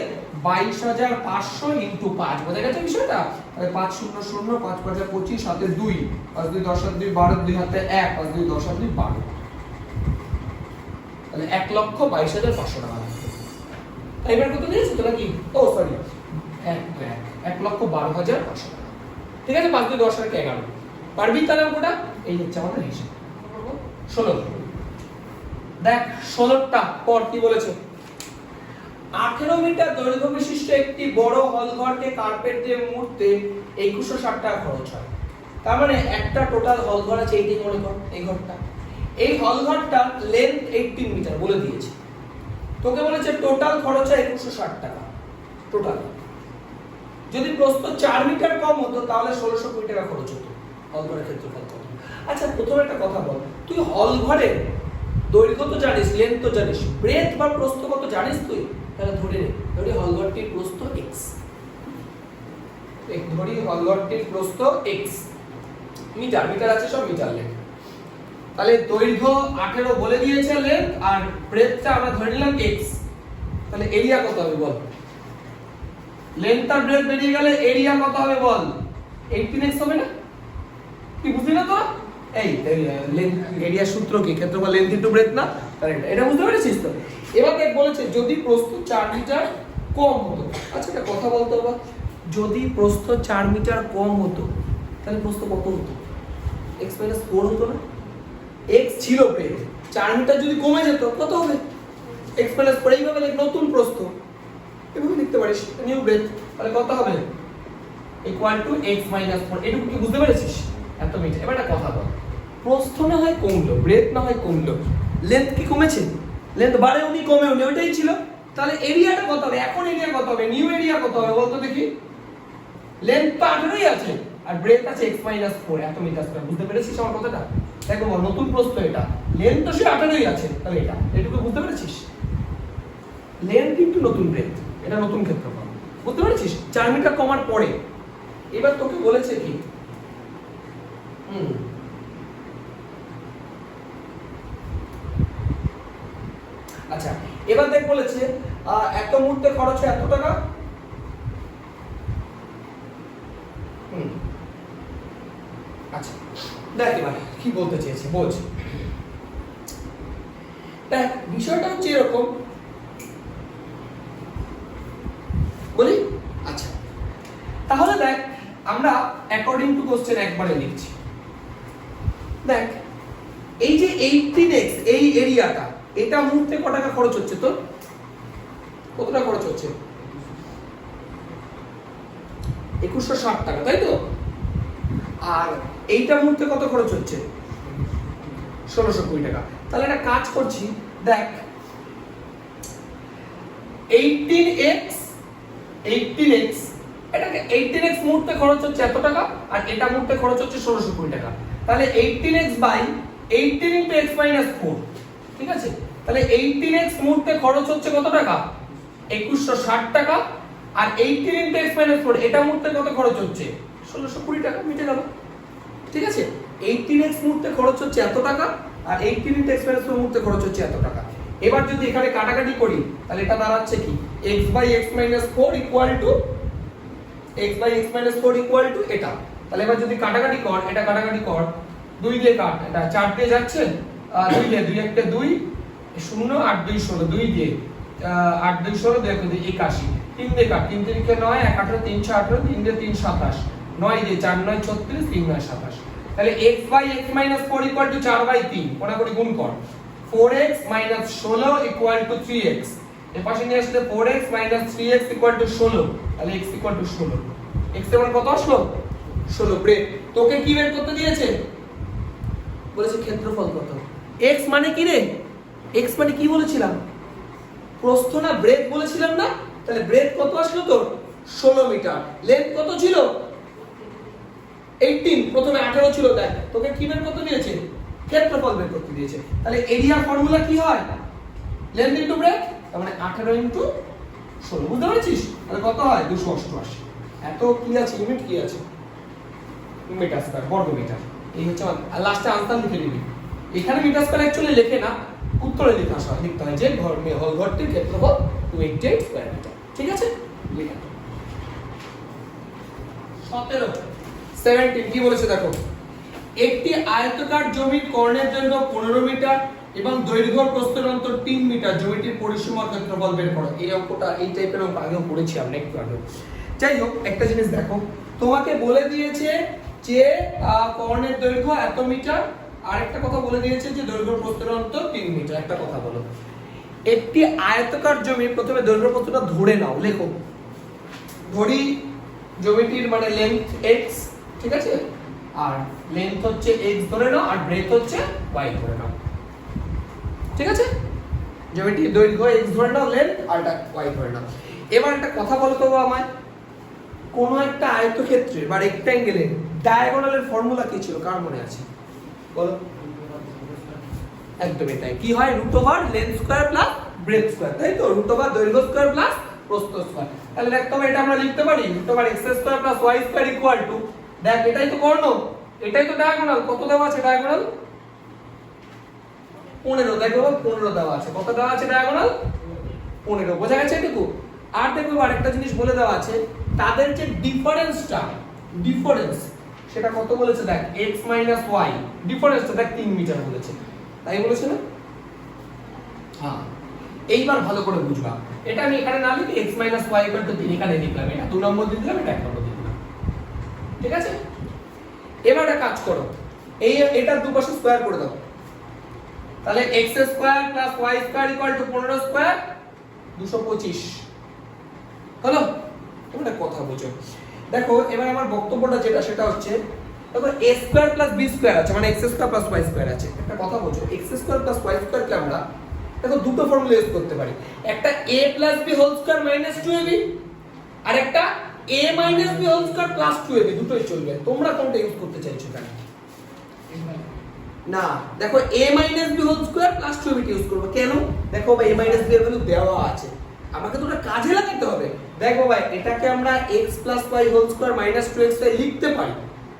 22,500 ইনটু 5। বোঝা গেছে বিষয়টা? তাহলে 5 0 0, 5 5 25, হাতে 2, 5 2 10 2 12, 2 হাতে 1, 5 2 10 2 12। তাহলে 1,22,500 টাকা লাগবে। এবার কত দিয়েছে তো নাকি? ও সরি, 1,12,500 টাকা। ঠিক আছে, 5 2 10 আর 11 পারবি? তাহলে ওটা এই হচ্ছে আমাদের হিসাব। 16 দেখ, 16টা পর কি বলেছে? 18 মিটার দৈর্ঘ্য বিশিষ্ট একটি বড় হল ঘরকে কার্পেট দিয়ে মুড়তে 2160 টাকা খরচ হয়। তার মানে একটা টোটাল হল ঘর আছে, এইটি মনে কর এই ঘরটা। এই হল ঘরটার লেন্থ 18 মিটার বলে দিয়েছে। তোকে বলেছে টোটাল খরচ হয় 2160 টাকা টোটাল। যদি প্রস্থ 4 মিটার কম হতো তাহলে 1620 টাকা খরচ হতো। হল ঘরের ক্ষেত্রফল কত? আচ্ছা প্রথমে একটা কথা বল, তুই হল ঘরের দৈর্ঘ্য তো জানিস, লেন্থ তো জানিস, ব্রেথ বা প্রস্থ কত জানিস তুই? তাহলে ধরে নে, ধরি হল ঘরটির প্রস্থ x, ধরি হল ঘরটির প্রস্থ x মিটার, মিটার আছে সব মিটার লেখ। তাহলে দৈর্ঘ্য 18 বলে দিয়েছে লেন্থ, আর ব্রেথটা আমরা ধরে নিলাম x। তাহলে এরিয়া কত হবে বল? লেন্থ আর ব্রেথ বেরিয়ে গেলে এরিয়া কত হবে বল? 18x হবে না? কি বুঝলি না তো? এই লেন্থ এরিয়া সূত্র কি? ক্ষেত্রফল লেন্থ ইনটু ব্রেথ না? কারেক্ট, এটা বুঝতে পেরেছিস তো? এবার দেখ বলেছে যদি প্রস্থ 4 মিটার কম হতো। আচ্ছা একটা কথা বলতো বাবা, যদি প্রস্থ 4 মিটার কম হতো তাহলে প্রস্থ কত হতো? x - 4 হতো না? x ছিল ব্রেথ, 4 মিটার যদি কমে যেত কত হবে? x - 4। এইভাবে লিখ নতুন প্রস্থ, এভাবে লিখতে পারিস নিউ ব্রেথ। তাহলে কত হবে? Equal to x - 4। এটুকু কি বুঝতে পেরেছিস? এত মিটার। এবার একটা কথা বল, প্রস্থ না হয় কমলো, ব্রেথ না হয় কমলো, লেন্থ কি কমেছে? লেন্থ বাড়েও নি কমেও নি, ওইটাই ছিল। তাহলে এরিয়াটা কত হবে? এখন এরিয়া কত হবে? নিউ এরিয়া কত হবে বলতো দেখি? লেন্থ তো 18ই আছে আর ব্রেথ আছে x - 4, এত মিটার স্কয়ার। বুঝতে পেরেছিস আমার কথাটা? দেখো নতুন প্রশ্ন এটা, লেন্থ তো সে 18ই আছে, তাহলে এটা এটুকু বুঝতে পেরেছিস? লেন্থ কিন্তু নতুন ব্রেথ, এটা নতুন ক্ষেত্রফল, বুঝতে পেরেছিস? 4 মিটার কমার পরে। এবার তোকে বলেছে কি আচ্ছা এবার দেখ বলেছে একটা মুহূর্তে খরচ হয় এত টাকা। আচ্ছা দেখ এবার কি বলতে চেয়েছে বোঝ। দেখ বিষয়টা হচ্ছে এরকম, বলি আচ্ছা তাহলে দেখ আমরা অ্যাকর্ডিং টু কোশ্চেন একবারে লিখছি। দেখ এই যে 18x এই এরিয়াটা, এটা মুহূর্তে কত টাকা খরচ হচ্ছে? তো কত টাকা খরচ হচ্ছে? 2160 টাকা, তাই তো? আর এইটা মুহূর্তে কত খরচ হচ্ছে? 1620 টাকা। তাহলে একটা কাজ করছি, দেখ 18x এটাকে 18x মুহূর্তে খরচ হচ্ছে এত টাকা, আর এটা মুহূর্তে খরচ হচ্ছে 1620 টাকা। তাহলে 18x by 18 into x minus 4, ঠিক আছে? তাহলে 18x মুহূর্তে খরচ হচ্ছে কত টাকা? 2160 টাকা। আর 18 into x minus 4 এটা মুহূর্তে কত খরচ হচ্ছে? 1620 টাকা, মিটে গেল। ঠিক আছে? 18x মুহূর্তে খরচ হচ্ছে এত টাকা, আর 18 into x minus 4 মুহূর্তে খরচ হচ্ছে এত টাকা। এবার যদি এখানে কাটাকাটি করি তাহলে এটা দাঁড়াচ্ছে কি? x by x minus 4 equal to x by x minus 4 equal to এটা। তাহলে এবার যদি কাটাকাটি কর, এটা কাটাকাটি কর, 2 দিয়ে কাট, এটা 4 দিয়ে যাচ্ছে, 2 দিয়ে 2 একটা 2 0 8 2 16, 2 দিয়ে 8 2 16, 2 2 81, 3 দিয়ে কাট, 3 3 9 1 18 3 6 18, 3 দিয়ে 3 27, 9 দিয়ে 4 9 36, 3 9 27। তাহলে x by x minus 4 equal to 4 by 3, কোনা করে গুণ কর, 4x minus 16 equal to 3x। এর পাশে নিয়ে আসলে 4x minus 3x equal to 16, তাহলে x equal to 16। x এর মান কত আসলো? 16। ব্রেক তোকে কি বের করতে দিয়েছে? বলেছে ক্ষেত্রফল কত। x মানে কি রে? x মানে কি বলেছিলাম? প্রস্থ না ব্রেথ বলেছিলাম না? তাহলে ব্রেথ কত আসলো তোর? 16 মিটার। লেন্থ কত ছিল? 18, প্রথমে 18 ছিল। দেখ তোকে কি বের করতে দিয়েছে? ক্ষেত্রফল বের করতে দিয়েছে। তাহলে এরিয়ার ফর্মুলা কি হয়? লেন্থ ইনটু ব্রেথ, তার মানে 18 ইনটু 16, বুঝতে পেরেছিস? তাহলে কত হয়? 288। এত কি আছে? ইউনিট কি আছে? মিটার স্কয়ার, বর্গ মিটার। এই হচ্ছে লাস্টে আনসার লিখে দিবি। এখানে মিটার স্কয়ার অ্যাকচুয়ালি লেখে না, উত্তরে লিখতে হয় যে ঘরটির ক্ষেত্রফল 288 স্কয়ার মিটার। ঠিক আছে? লিখে 17 কি বলেছে দেখো, একটি আয়তাকার জমির কর্ণের দৈর্ঘ্য 15 মিটার এবং দৈর্ঘ্য প্রস্থের অন্তর 3 মিটার, জমিটির পরিসীমার ক্ষেত্রফল বের করো। এই অঙ্কটা এই টাইপের অঙ্ক আগেও পড়েছি আমরা একটু আগে। যাই হোক, একটা জিনিস দেখো, তোমাকে বলে দিয়েছে যে কর্ণের দৈর্ঘ্য এত মিটার, আর একটা কথা বলে দিয়েছে যে দৈর্ঘ্য প্রস্থের অন্তর 3 মিটার। একটা কথা বলো, একটি আয়তাকার জমি, প্রথমে দৈর্ঘ্য প্রস্থটা ধরে নাও, লেখো। ধরি জমিটির মানে লেন্থ x, ঠিক আছে? আর লেন্থ হচ্ছে x ধরে নাও, আর ব্রেথ হচ্ছে y ধরে নাও। ঠিক আছে? জমিটির দৈর্ঘ্য x ধরে নাও, লেন্থ আর y ধরে নাও। এবার একটা কথা বলো তো আমায়, কোন একটা আয়তক্ষেত্রের বা রেক্ট্যাঙ্গেলের ডায়াগোনালের ফর্মুলা কি ছিল? কার মনে আছে? বলো। একদমই তাই। কি হয়? Root over length square plus breadth square, তাই তো? রুট ওভার দৈর্ঘ্য স্কয়ার প্লাস প্রস্থ স্কয়ার। তাহলে দেখ তবে এটা আমরা লিখতে পারি root over x square plus y square equal to, দেখ এটাই তো কর্ণ, এটাই তো ডায়াগোনাল। কত দেওয়া আছে ডায়াগোনাল? 15। দেখো 15 দেওয়া আছে। কত দেওয়া আছে ডায়াগোনাল? 15। বোঝা গেছে এটুকু? আর দেখো আরেকটা জিনিস বলে দেওয়া আছে, তাদের যে ডিফারেন্সটা, ডিফারেন্স সেটা কত বলেছে? দেখ x মাইনাস y, ডিফারেন্সটা দেখ 3 মিটার বলেছে, তাই বলেছে না? হ্যাঁ, এইবার ভালো করে বুঝবা। এটা আমি এখানে না লিখে x minus y equal to 3 এখানে লিখলাম, এটা 2 নম্বর দিয়ে দিলাম, এটা 1 নম্বর দিয়ে দিলাম। ঠিক আছে? এবার একটা কাজ করো, এই এটার দুপাশে স্কয়ার করে দাও। তাহলে x square plus y square equal two 15 square 225 হলো। তোমরা কথা বুঝো। দেখো এবার আমার বক্তব্যটা যেটা সেটা হচ্ছে, দেখো a square plus b square আছে, মানে x square plus y square আছে। একটা কথা বুঝো, x square plus y square কে আমরা দেখো দুটো ফর্মুলা ইউজ করতে পারি। একটা a plus b whole square minus 2ab, আর একটা a minus b whole square plus 2ab, দুটোই চলবে। তোমরা কোনটা ইউজ করতে চাইছো? কেন না দেখো a minus b whole square plus 2ab use করব কেন দেখো ভাই a মাইনাস b এর ভ্যালু দেওয়া আছে আমাকে তো ওটা কাজে লাগাতে হবে দেখো ভাই এটাকে আমরা x plus y whole square minus 2xy লিখতে পারি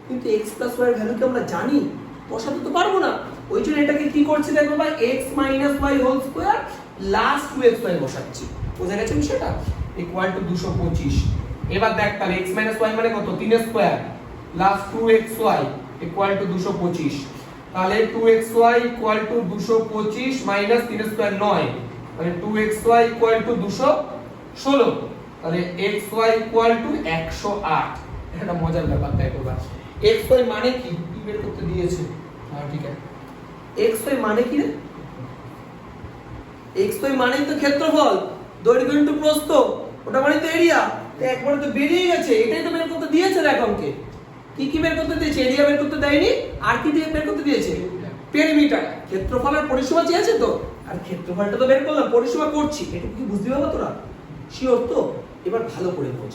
কিন্তু x প্লাস y এর ভ্যালু কি আমরা জানি বসাতে তো পারবো না ওই জন্য এটাকে কি করছি দেখো ভাই x minus y whole square plus 2xy বসাচ্ছি বোঝা গেছে বিষয়টা ইকুয়াল টু 225 এবার দেখ তাহলে x মাইনাস y মানে কত 3 square plus 2xy equal to 225 তাহলে 2xy equal to 225 minus 3 square 9 তাহলে 2xy ইকুয়াল টু 216 তাহলে xy ইকুয়াল টু 108 এটা মজার ব্যাপার দেখো ভাই xy মানে কি কি বের করতে দিয়েছে হ্যাঁ ঠিক আছে xy মানে কি রে xy মানেই তো ক্ষেত্রফল দৈর্ঘ্য ইনটু প্রস্থ ওটা মানে তো এরিয়া তো একবারে তো বেরিয়ে গেছে এটাই তো বের করতে দিয়েছে দেখ অঙ্কে কি বের করতে দিয়েছে এরিয়া বের করতে দেয়নি আর কি দিয়ে বের করতে দিয়েছে পেরিমিটার ক্ষেত্রফল আর পরিসীমা চেয়েছে তো আর ক্ষেত্রফলটা তো বের করলাম পরিসীমা করছি এটা কি বুঝতে পারবা তোরা শিওর তো এবার ভালো করে বোঝ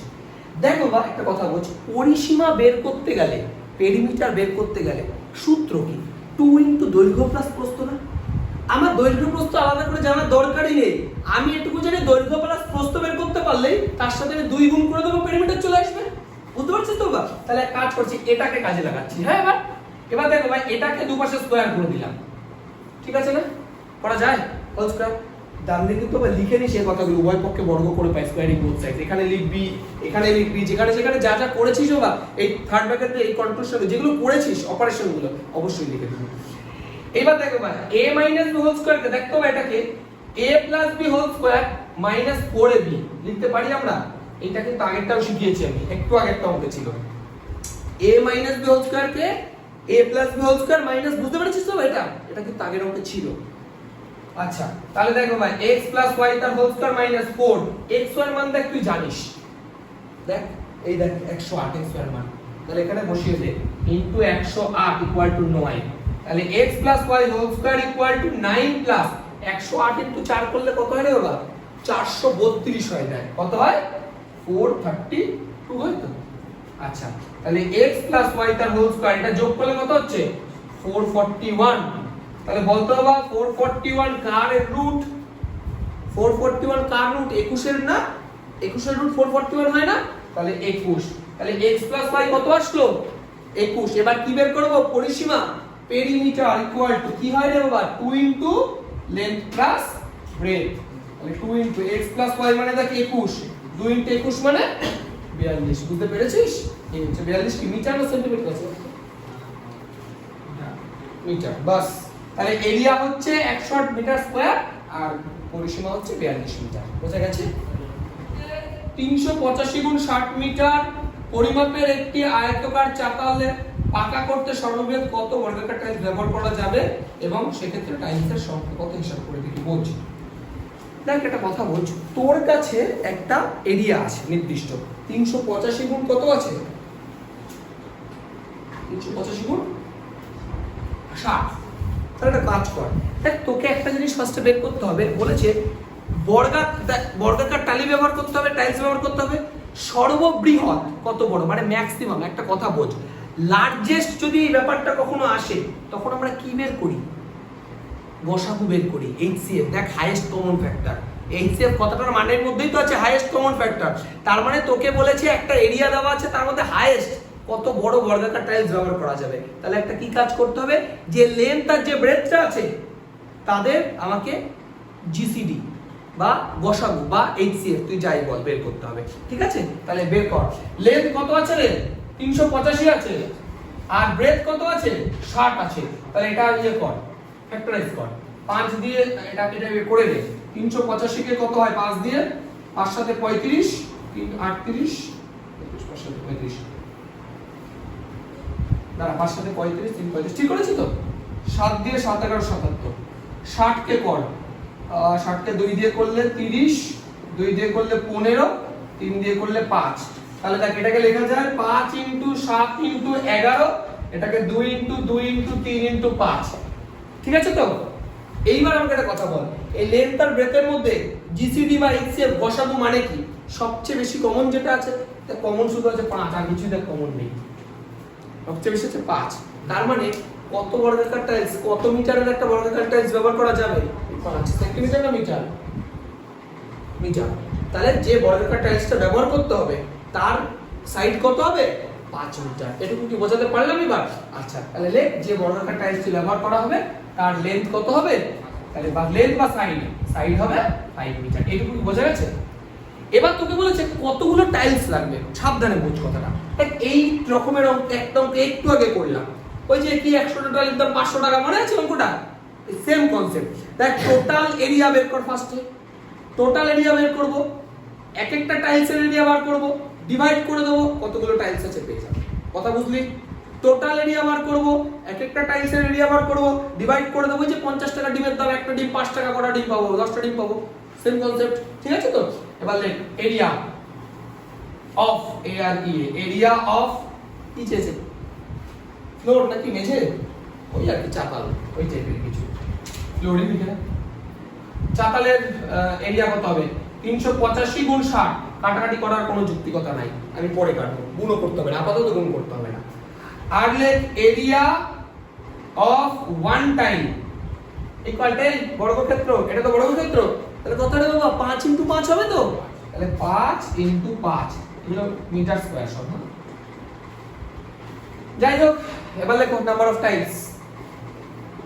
দেখো বা একটা কথা বলছি পরিসীমা বের করতে গেলে পেরিমিটার বের করতে গেলে সূত্র কি 2 ইনটু দৈর্ঘ্য প্লাস প্রস্থ না আমার দৈর্ঘ্য প্রস্থ আলাদা করে জানার দরকারই নেই আমি এটুকু জানি দৈর্ঘ্য প্লাস প্রস্থ বের করতে পারলেই তার সাথে আমি 2 গুণ করে দেবো পেরিমিটার চলে আসবে বুঝতে পারছিস তো বা তাহলে এক কাজ করছি এটাকে কাজে লাগাচ্ছি হ্যাঁ এবার দেখো ভাই এটাকে দুপাশে স্কয়ার করে দিলাম ঠিক আছে না করা যায় হোল স্কয়ার ডান দিকে তো লিখে নিস এই কথাগুলো উভয় পক্ষে বর্গ করে পাই স্কয়ারিং বোথ সাইড এখানে লিখবি যেখানে যা করেছিস বা এই থার্ড ব্র্যাকেটে এই কনক্লুশন যেগুলো করেছিস অপারেশনগুলো অবশ্যই লিখে দিবি এবার দেখো ভাই a minus b whole square কে দেখতো এটাকে a plus b whole square minus 4ab লিখতে পারি আমরা এটা কিন্তু আগেরটাও শিখিয়েছি আমি একটু আগেরটা অঙ্কে ছিল a minus b whole square কে a plus b whole square minus বুঝতে পেরেছিস তো এটা কিন্তু আগের অঙ্কে ছিল আচ্ছা তাহলে দেখো ভাই x প্লাস y তার হোল স্কয়ার মাইনাস 4 x এর মান দেখ তুই জানিস দেখ এই দেখ 108 x এর মান তাহলে এখানে বসিয়ে দে ইনটু 108 ইকুয়াল টু 9 তাহলে x plus y whole square equal to 9 plus 108 into 4 করলে কত হয় রে বাবা 432 হয় যায় কত হয় 432 হয় তো আচ্ছা তাহলে x প্লাস y তার হোল স্কয়ার এটা যোগ করলে কত হচ্ছে 441 তাহলে বলতে হবে 441 কার রুট 441 কার রুট 21 এর না 21 এর রুট 441 হয় না তাহলে 21 তাহলে x প্লাস y কত আসলো 21 এবার কি বের করব পরিসীমা পেরিমিটার ইকুয়াল টু কি হয় রে বাবা 2 ইনটু লেন্থ প্লাস ব্রেথ তাহলে 2 ইনটু x প্লাস y মানে দেখ 21 2 ইনটু 21 মানে 42 বুঝতে পেরেছিস এই হচ্ছে 42 কি মিটার না সেন্টিমিটার আছে মিটার বাস তাহলে এরিয়া হচ্ছে 100 মিটার স্কয়ার আর পরিসীমা হচ্ছে 42 মিটার বোঝা গেছে 385 গুণ 60 মিটার পরিমাপের একটি আয়তাকার চাতালে পাকা করতে সর্ববৃহৎ কত বর্গাকার টাইলস ব্যবহার করা যাবে এবং সেক্ষেত্রে টাইলসের সংখ্যা কত হিসাব করে দেখি বলছি দেখ একটা কথা বলছি তোর কাছে একটা এরিয়া আছে নির্দিষ্ট 385 গুণ কত আছে 385 গুণ 60 তাহলে একটা কাজ কর দেখ তোকে একটা জিনিস ফার্স্টে বের করতে হবে বলেছে বর্গাকার টালি ব্যবহার করতে হবে টাইলস ব্যবহার করতে হবে সর্ববৃহৎ কত বড় মানে ম্যাক্সিমাম একটা কথা বোঝ লার্জেস্ট যদি এই ব্যাপারটা কখনো আসে তখন আমরা কি বের করি গসাগু বের করি HCF দেখ হাইয়েস্ট কমন ফ্যাক্টর HCF কথাটার মানের মধ্যেই তো আছে হাইয়েস্ট কমন ফ্যাক্টর তার মানে তোকে বলেছে একটা এরিয়া দেওয়া আছে তার মধ্যে হাইয়েস্ট কত বড় বর্গাকার টাইলস ব্যবহার করা যাবে তাহলে একটা কি কাজ করতে হবে যে লেন্থ আর যে ব্রেডথটা আছে তাদের আমাকে জিসিডি বা গসাগু বা HCF তুই যাই বল বের করতে হবে ঠিক আছে তাহলে বের কর লেন্থ কত আছে রে 385 আছে আর ব্রেডথ কত আছে 60 আছে তাহলে এটা ইয়ে কর ফ্যাক্টরাইজ কর 5 দিয়ে এটা করে দে 385 কে কত হয় 5 দিয়ে 5 সাথে 35 3 38 5 সাথে 35 দাঁড়া 5 সাথে 35 3 35 ঠিক করেছি তো 7 দিয়ে 7 11 77 60 কে কর 60 কে 2 দিয়ে করলে 30 2 দিয়ে করলে 15 3 দিয়ে করলে 5 তাহলে দেখ এটাকে লেখা যায় 5 ইনটু 7 ইনটু 11 এটাকে 2 ইনটু 2 ইনটু 3 ইনটু 5 ঠিক আছে তো এইবার আমাকে একটা কথা বল এই লেন্থ আর ব্রেথের মধ্যে জিসিডি বা HCF গসাগু মানে কি সবচেয়ে বেশি কমন যেটা আছে তা কমন শুধু আছে 5 আর কিছু দেখ কমন নেই সবচেয়ে বেশি আছে 5 তার মানে কত বর্গাকার টাইলস, কত মিটারের একটা বর্গাকার টাইলস ব্যবহার করা যাবে? 5 সেন্টিমিটার না মিটার? মিটার। তাহলে যে বর্গাকার টাইলসটা ব্যবহার করতে হবে তার সাইড কত হবে? 5 মিটার। এটুকু কি বোঝাতে পারলাম এবার? আচ্ছা, তাহলে লেখ যে বর্গাকার টাইলসটি ব্যবহার করা হবে তার লেন্থ কত হবে? তাহলে বা লেন্থ বা সাইড হবে 5 মিটার। এটুকু কি বোঝা গেছে? এবার তোকে বলেছে কতগুলো টাইলস লাগবে, সাবধানে বুঝ কথাটা। এই রকমের একদম একটু আগে করলাম, ওই যে কি 100টা টাইলস দাম 500 টাকা, মনে আছে অঙ্কটা? Same concept. দেখ টোটাল এরিয়া বের কর ফার্স্টে, টোটাল এরিয়া বের করব, এক একটা টাইলসের এরিয়া বার করব, ডিভাইড করে দেব, কতগুলো টাইলস আছে পেয়ে যাবে। কথা বুঝলি? টোটাল এরিয়া বার করব, এক একটা টাইলসের এরিয়া বার করব, ডিভাইড করে দেব, যে 50 টাকা ডিমের দাম, একটা ডিম 5 টাকা, কটা ডিম পাবো? 10টা ডিম পাবো। সেম কনসেপ্ট, ঠিক আছে তো? এবার লেখ এরিয়া অফ, এরিয়া অফ কি চেয়েছে? ফ্লোর নাকি মেঝে? ওই আর কি চাতাল, ওই টাইপের কিছু। ফ্লোরই লিখে না। চাতালের এরিয়া কত হবে? 385 গুণ 60। কাটাকাটি করার কোনো যুক্তিকতা নাই, আমি পরে কাটবো, গুণও করতে হবে না, আপাতত গুণ করতে হবে না। আর লেখ area of one time equal 10 বর্গক্ষেত্র। এটা তো বর্গক্ষেত্র, তাহলে কত হবে বাবা? 5 × 5 হবে তো? তাহলে 5 × 5 এগুলো মিটার স্কয়ার সব। যাই হোক, এবার লেখো number of tiles,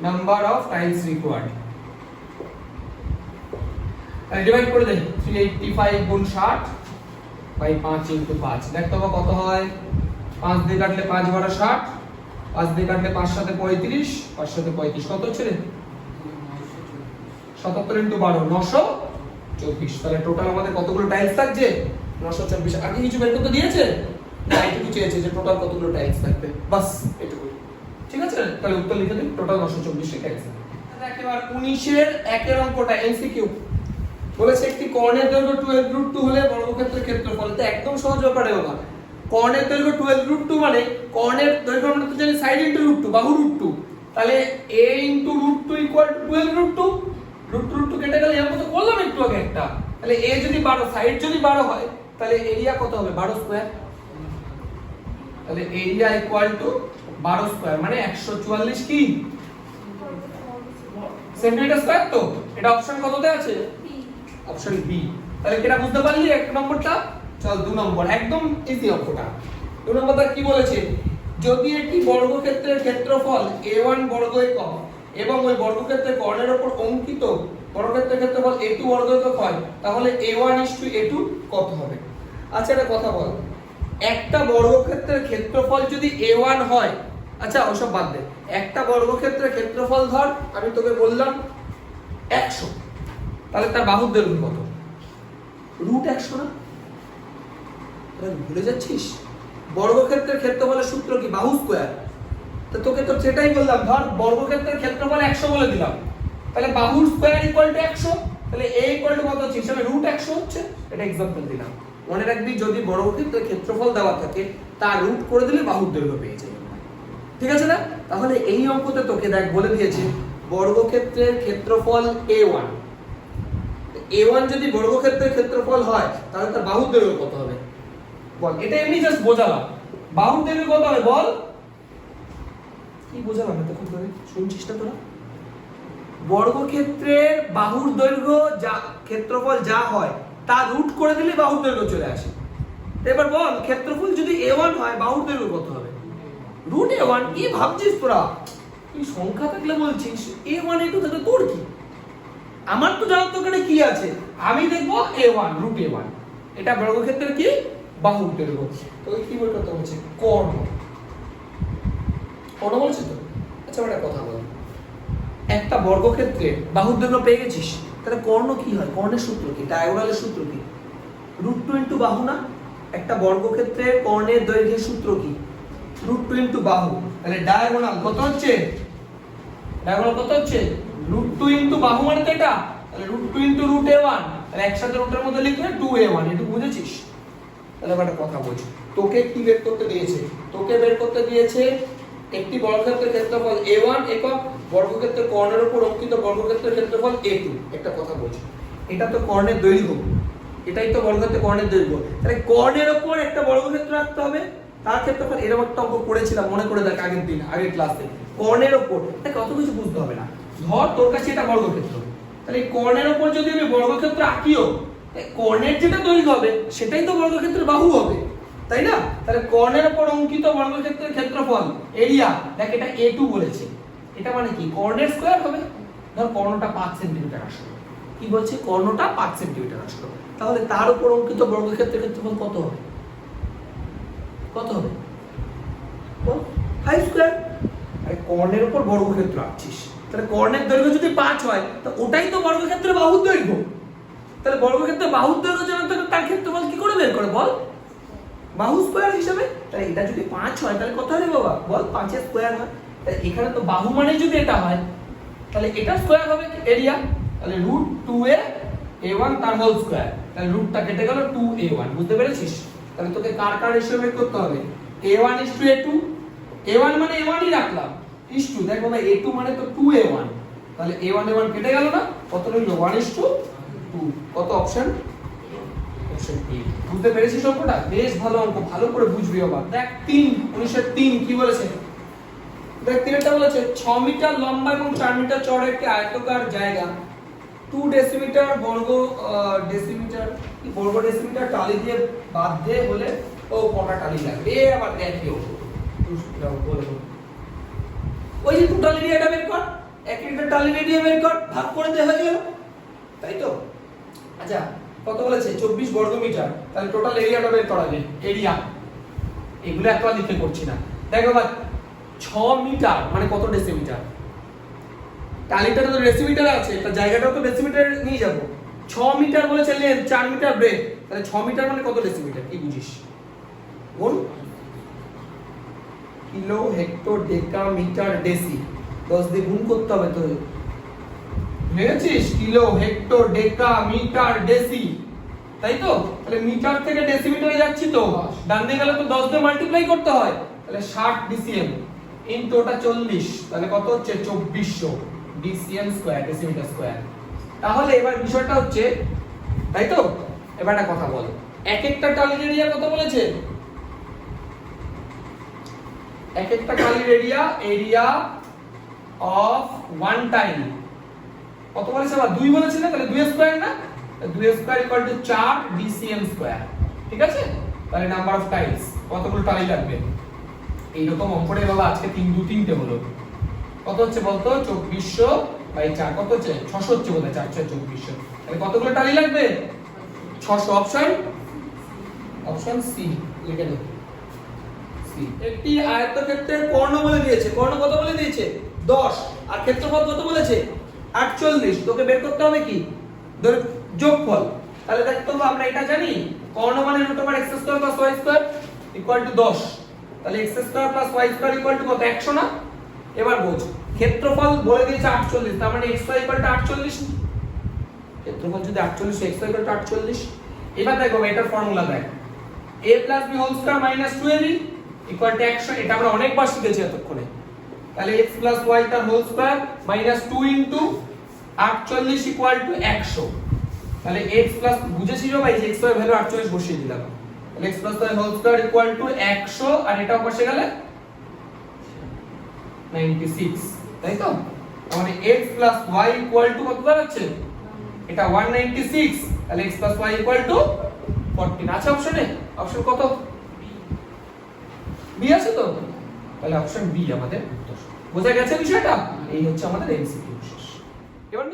number of tiles required. Divide করে দেই, 385 গুণ 60 বাই 5 × 5। দেখতে হবে কত হয়? 5 দিয়ে কাটলে 5 × 12 60, 5 দিয়ে কাটলে 5 × 7 35, 5 × 7 35, কত হচ্ছে রে? 77 × 12 924। তাহলে টোটাল আমাদের কতগুলো টাইলস লাগছে? 924। আগে কিছু বের করতে দিয়েছে না? এইটুকু চেয়েছে যে টোটাল কতগুলো টাইলস লাগবে, বাস এটুকু। ঠিক আছে, তাহলে উত্তর লিখে দিন, টোটাল 924 টাইলস। এবার 19 এর 1 এর অঙ্কটা এমসিকিউ বলেছে, একটি কর্ণের দৈর্ঘ্য 12√2 হলে বর্গক্ষেত্রের ক্ষেত্রফল। তো একদম সহজ ব্যাপারে বাবা। কর্ণের দৈর্ঘ্য 12√2 মানে কর্ণের দৈর্ঘ্য আমরা তো জানি সাইড * √2, বাহু √2। তাহলে a * √2 = 12√2। √2 কেটে গেলে এর মতো করলাম একটু আগে একটা। তাহলে a যদি 12, সাইড যদি 12 হয়, তাহলে এরিয়া কত হবে? 12 স্কয়ার। তাহলে এরিয়া = 12 স্কয়ার মানে 144 কি সেন্টিমিটার স্কয়ার। তো এটা অপশন কততে আছে? Option B. তাহলে এটা বুঝতে পারলি এক নম্বরটা। চল 2 নম্বর, একদম ইজি অঙ্কটা। 2 নম্বরটা কি বলেছে? যদি একটি বর্গক্ষেত্রের ক্ষেত্রফল a1 বর্গ একক এবং ওই বর্গক্ষেত্রের কর্ণের উপর অঙ্কিত বর্গক্ষেত্রের ক্ষেত্রফল a2 বর্গ একক হয়, তাহলে a1 = a2 কত হবে? আচ্ছা একটা কথা বল, একটা বর্গক্ষেত্রের ক্ষেত্রফল যদি a1 হয়, আচ্ছা ওসব বাদ দে, একটা বর্গক্ষেত্রের ক্ষেত্রফল ধর আমি তোকে বললাম 100, তাহলে তার বাহুর দৈর্ঘ্য কত? √100 না? তাহলে ভুলে যাচ্ছিস? বর্গক্ষেত্রের ক্ষেত্রফলের সূত্র কি? বাহু স্কয়ার। তো তোকে তো সেটাই বললাম, ধর বর্গক্ষেত্রের ক্ষেত্রফল 100 বলে দিলাম, তাহলে বাহুর স্কয়ার = 100, তাহলে a = কত হচ্ছে? হিসাবে √100 হচ্ছে। এটা एग्जांपल দিলাম, মনে রাখবি যদি বর্গক্ষেত্রের ক্ষেত্রফল দেওয়া থাকে তার রুট করে দিলে বাহুর দৈর্ঘ্য পেয়ে যাবে। ঠিক আছে না? তাহলে এই অঙ্কতে তোকে দেখ বলে দিয়েছে বর্গক্ষেত্রের ক্ষেত্রফল a1, a1 যদি বর্গক্ষেত্রের ক্ষেত্রফল হয় তাহলে তার বাহুর দৈর্ঘ্য কত হবে বল? এটা এমনি জাস্ট বোঝালাম, বাহুর দৈর্ঘ্য কত হবে বল? কি বোঝালাম এতক্ষণ ধরে? শুনছিস না তোরা? বর্গক্ষেত্রের বাহুর দৈর্ঘ্য যা ক্ষেত্রফল যা হয় তা রুট করে দিলে বাহুর দৈর্ঘ্য চলে আসে। এবার বল ক্ষেত্রফল যদি a1 হয় বাহুর দৈর্ঘ্য কত হবে? √a1। কি ভাবছিস তোরা? তুই সংখ্যা থাকলে বলছিস a1 a2 থাকলে তোর কি? আমার তো জানার দরকার কি আছে, আমি দেখব a1 √a1। এটা বর্গক্ষেত্রের কি? বাহুর দৈর্ঘ্য। তো কি বের করতে বলছে? কর্ণ। কর্ণ বলছে তো। আচ্ছা একটা কথা বল, একটা বর্গক্ষেত্রে বাহুর দৈর্ঘ্য পেয়ে গেছিস, তাহলে কর্ণ কি হয়? কর্ণের সূত্র কি? ডায়াগোনালের সূত্র কি? √2 * বাহু না? একটা বর্গক্ষেত্রের কর্ণের দৈর্ঘ্যের সূত্র কি? √2 * বাহু। তাহলে ডায়াগোনাল কত হচ্ছে? ডায়াগোনাল কত হচ্ছে? √2 * বাহু মানে তো এটা, তাহলে √2 * √a1, তাহলে একসাথে রুটের মধ্যে লিখলে 2a1। এটা বুঝেছিস? তাহলে একটা কথা বলছি, তোকে কি বের করতে দিয়েছে? তোকে বের করতে দিয়েছে একটি বর্গক্ষেত্রের ক্ষেত্রফল a1 একক, বর্গক্ষেত্রের কর্ণের উপর অঙ্কিত বর্গক্ষেত্রের ক্ষেত্রফল a2। একটা কথা বলছি, এটা তো কর্ণের দৈর্ঘ্য, এটাই তো বর্গক্ষেত্রের কর্ণের দৈর্ঘ্য। তাহলে কর্ণের উপর একটা বর্গক্ষেত্র রাখতে হবে, তার ক্ষেত্রফল। এরকম একটা অঙ্ক করেছিলাম, মনে করে দেখ আগের দিন, আগের ক্লাসে। কর্ণের উপর, তাকে অত কিছু বুঝতে হবে না। ধর তোর কাছে এটা বর্গক্ষেত্র, তাহলে এই কর্ণের উপর যদি আমি বর্গক্ষেত্র আঁকিও, কর্ণের যেটা দৈর্ঘ্য হবে সেটাই তো বর্গক্ষেত্রের বাহু হবে, তাই না? তাহলে কর্ণের উপর অঙ্কিত বর্গক্ষেত্রের ক্ষেত্রফল এরিয়া, দেখ এটা A2 বলেছে, এটা মানে কি কর্ণের স্কয়ার হবে। ধর কর্ণটা 5 সেন্টিমিটার আসলো, কি বলছে কর্ণটা 5 সেন্টিমিটার আসলো, তাহলে তার উপর অঙ্কিত বর্গক্ষেত্রের ক্ষেত্রফল কত হবে? কত হবে? 5 স্কয়ার। আর কর্ণের উপর বর্গক্ষেত্র আঁকছিস, তাহলে কর্ণের দৈর্ঘ্য যদি 5 হয় তো ওটাই তো বর্গক্ষেত্রের বাহুর দৈর্ঘ্য। তাহলে বর্গক্ষেত্রের বাহুর দৈর্ঘ্য জানতে হলে তার ক্ষেত্রফল কি করে বের করে বল? বাহু স্কয়ার হিসাবে। তাহলে এটা যদি 5 হয় তাহলে কত হবে বাবা বল? 5 এর স্কয়ার হয়। তাহলে এখানে তো বাহু মানে যদি এটা হয় তাহলে এটা স্কয়ার হবে এরিয়া, তাহলে √2a a1 তার হোল স্কয়ার, তাহলে রুটটা কেটে গেল 2a1। বুঝতে পেরেছিস? তাহলে তোকে কার কার রেশিও বের করতে হবে? a1 a2, a1 মানে a1ই রাখলাম, ইসটু দেখ বাবা a2 মানে তো 2a1, তাহলে a1 a1 কেটে গেল না, কত রইল 1:2। কত অপশন? Option A. বুঝতে পেরেছিস অঙ্কটা? বেশ ভালো অঙ্ক, ভালো করে বুঝবি বাবা। দেখ 3 1903 কি বলেছে? দেখ 3টা বলেছে 6 মিটার লম্বা এবং 4 মিটার চওড়া একটি আয়তাকার জায়গা 2 ডেসিমিটার বর্গ ডেসিমিটার কি বর্গ ডেসিমিটার টালি দিয়ে বাঁধতে হলে ও কটা টালি লাগবে? এ আবার দেখো ওই যে টোটাল এরিয়াটা বের কর, এক একটা টালি এরিয়া বের কর, ভাগ করে দে হয়ে গেল, তাই তো? আচ্ছা কত বলেছে? 24 বর্গ মিটার, তাহলে টোটাল এরিয়াটা বের করা যায়। এরিয়া এগুলো এত লিখে করছি না। দেখো বাবা 6 মিটার মানে কত ডেসিমিটার? টালিটা তো ডেসিমিটার আছে, এটা জায়গাটাও তো ডেসিমিটারে নিয়ে যাব। 6 মিটার বলেছে লেন্থ, 4 মিটার ব্রেথ, তাহলে 6 মিটার মানে কত ডেসিমিটার? কি বুঝিস? গুণ kilo hecto deca metre deci, 10 দিয়ে গুণ করতে হবে তো, বুঝেছিস? Kilo hecto deca metre deci, তাই তো? তাহলে মিটার থেকে ডেসিমিটারে যাচ্ছি তো, ডান দিকে গেলে তো 10 দিয়ে মাল্টিপ্লাই করতে হয়, তাহলে 60 ডিসিএম ইনটু ওটা 40, তাহলে কত হচ্ছে? 2400 ডিসিএম স্কয়ার, ডেসিমিটার স্কয়ার। তাহলে এবার বিষয়টা হচ্ছে, তাই তো? এবার একটা কথা বল, এক একটা টালির এরিয়া কত বলেছে? এক একটা টালির area, area of one tile কত বলেছে? আবার 2 বলেছে না, তাহলে 2 স্কয়ার না, 2 square equal two 4 DCM square, ঠিক আছে? তাহলে নাম্বার অফ টাইলস, কতগুলো টালি লাগবে? এইরকম অঙ্কটা বাবা আজকে 3 2 3টে হলো। কত হচ্ছে বলতো? 2400 বাই 4 কত হচ্ছে? 600 হচ্ছে বোধহয়, 4 6 2400, তাহলে কতগুলো টালি লাগবে? 600। অপশন অপশন সি লিখে দাও, সি। একটি আয়তক্ষেত্রের কর্ণ বলে দিয়েছে, কর্ণ কত বলে দিয়েছে? 10, আর ক্ষেত্রফল কত বলেছে? 48। তোকে বের করতে হবে কি? যোগফল। তাহলে দেখো আমরা এটা জানি, কর্ণ মানে √x² + y² = 10, তাহলে x² + y² = কত? 100 না? এবার বোঝ, ক্ষেত্রফল বলে দিয়েছে 48, তার মানে xy = 48, ক্ষেত্রফল যদি 48 xy = 48। এবার দেখো এটার ফর্মুলা দেখ, a + b² - 2ab = 100, এটা আমরা অনেকবার শিখেছি এতক্ষণে। তাহলে x + y তার হোল স্কয়ার - 2 ইনটু 48 = 100, তাহলে x প্লাস বুঝেছিস ভাই যে x এর ভ্যালু 48 বসিয়ে দিলাম, তাহলে x + y হোল স্কয়ার = 100, আর এটা বসে গেলে 96, তাই তো? মানে x + y = কত দাঁড়াচ্ছে? এটা 196, তাহলে x + y = 14 আছে অপশনে। অপশন কত? বি আছে তো, তাহলে অপশন বি আমাদের উত্তর। বোঝা গেছে বিষয়টা? এই হচ্ছে আমাদের এমসিকিউ শেষ। এবার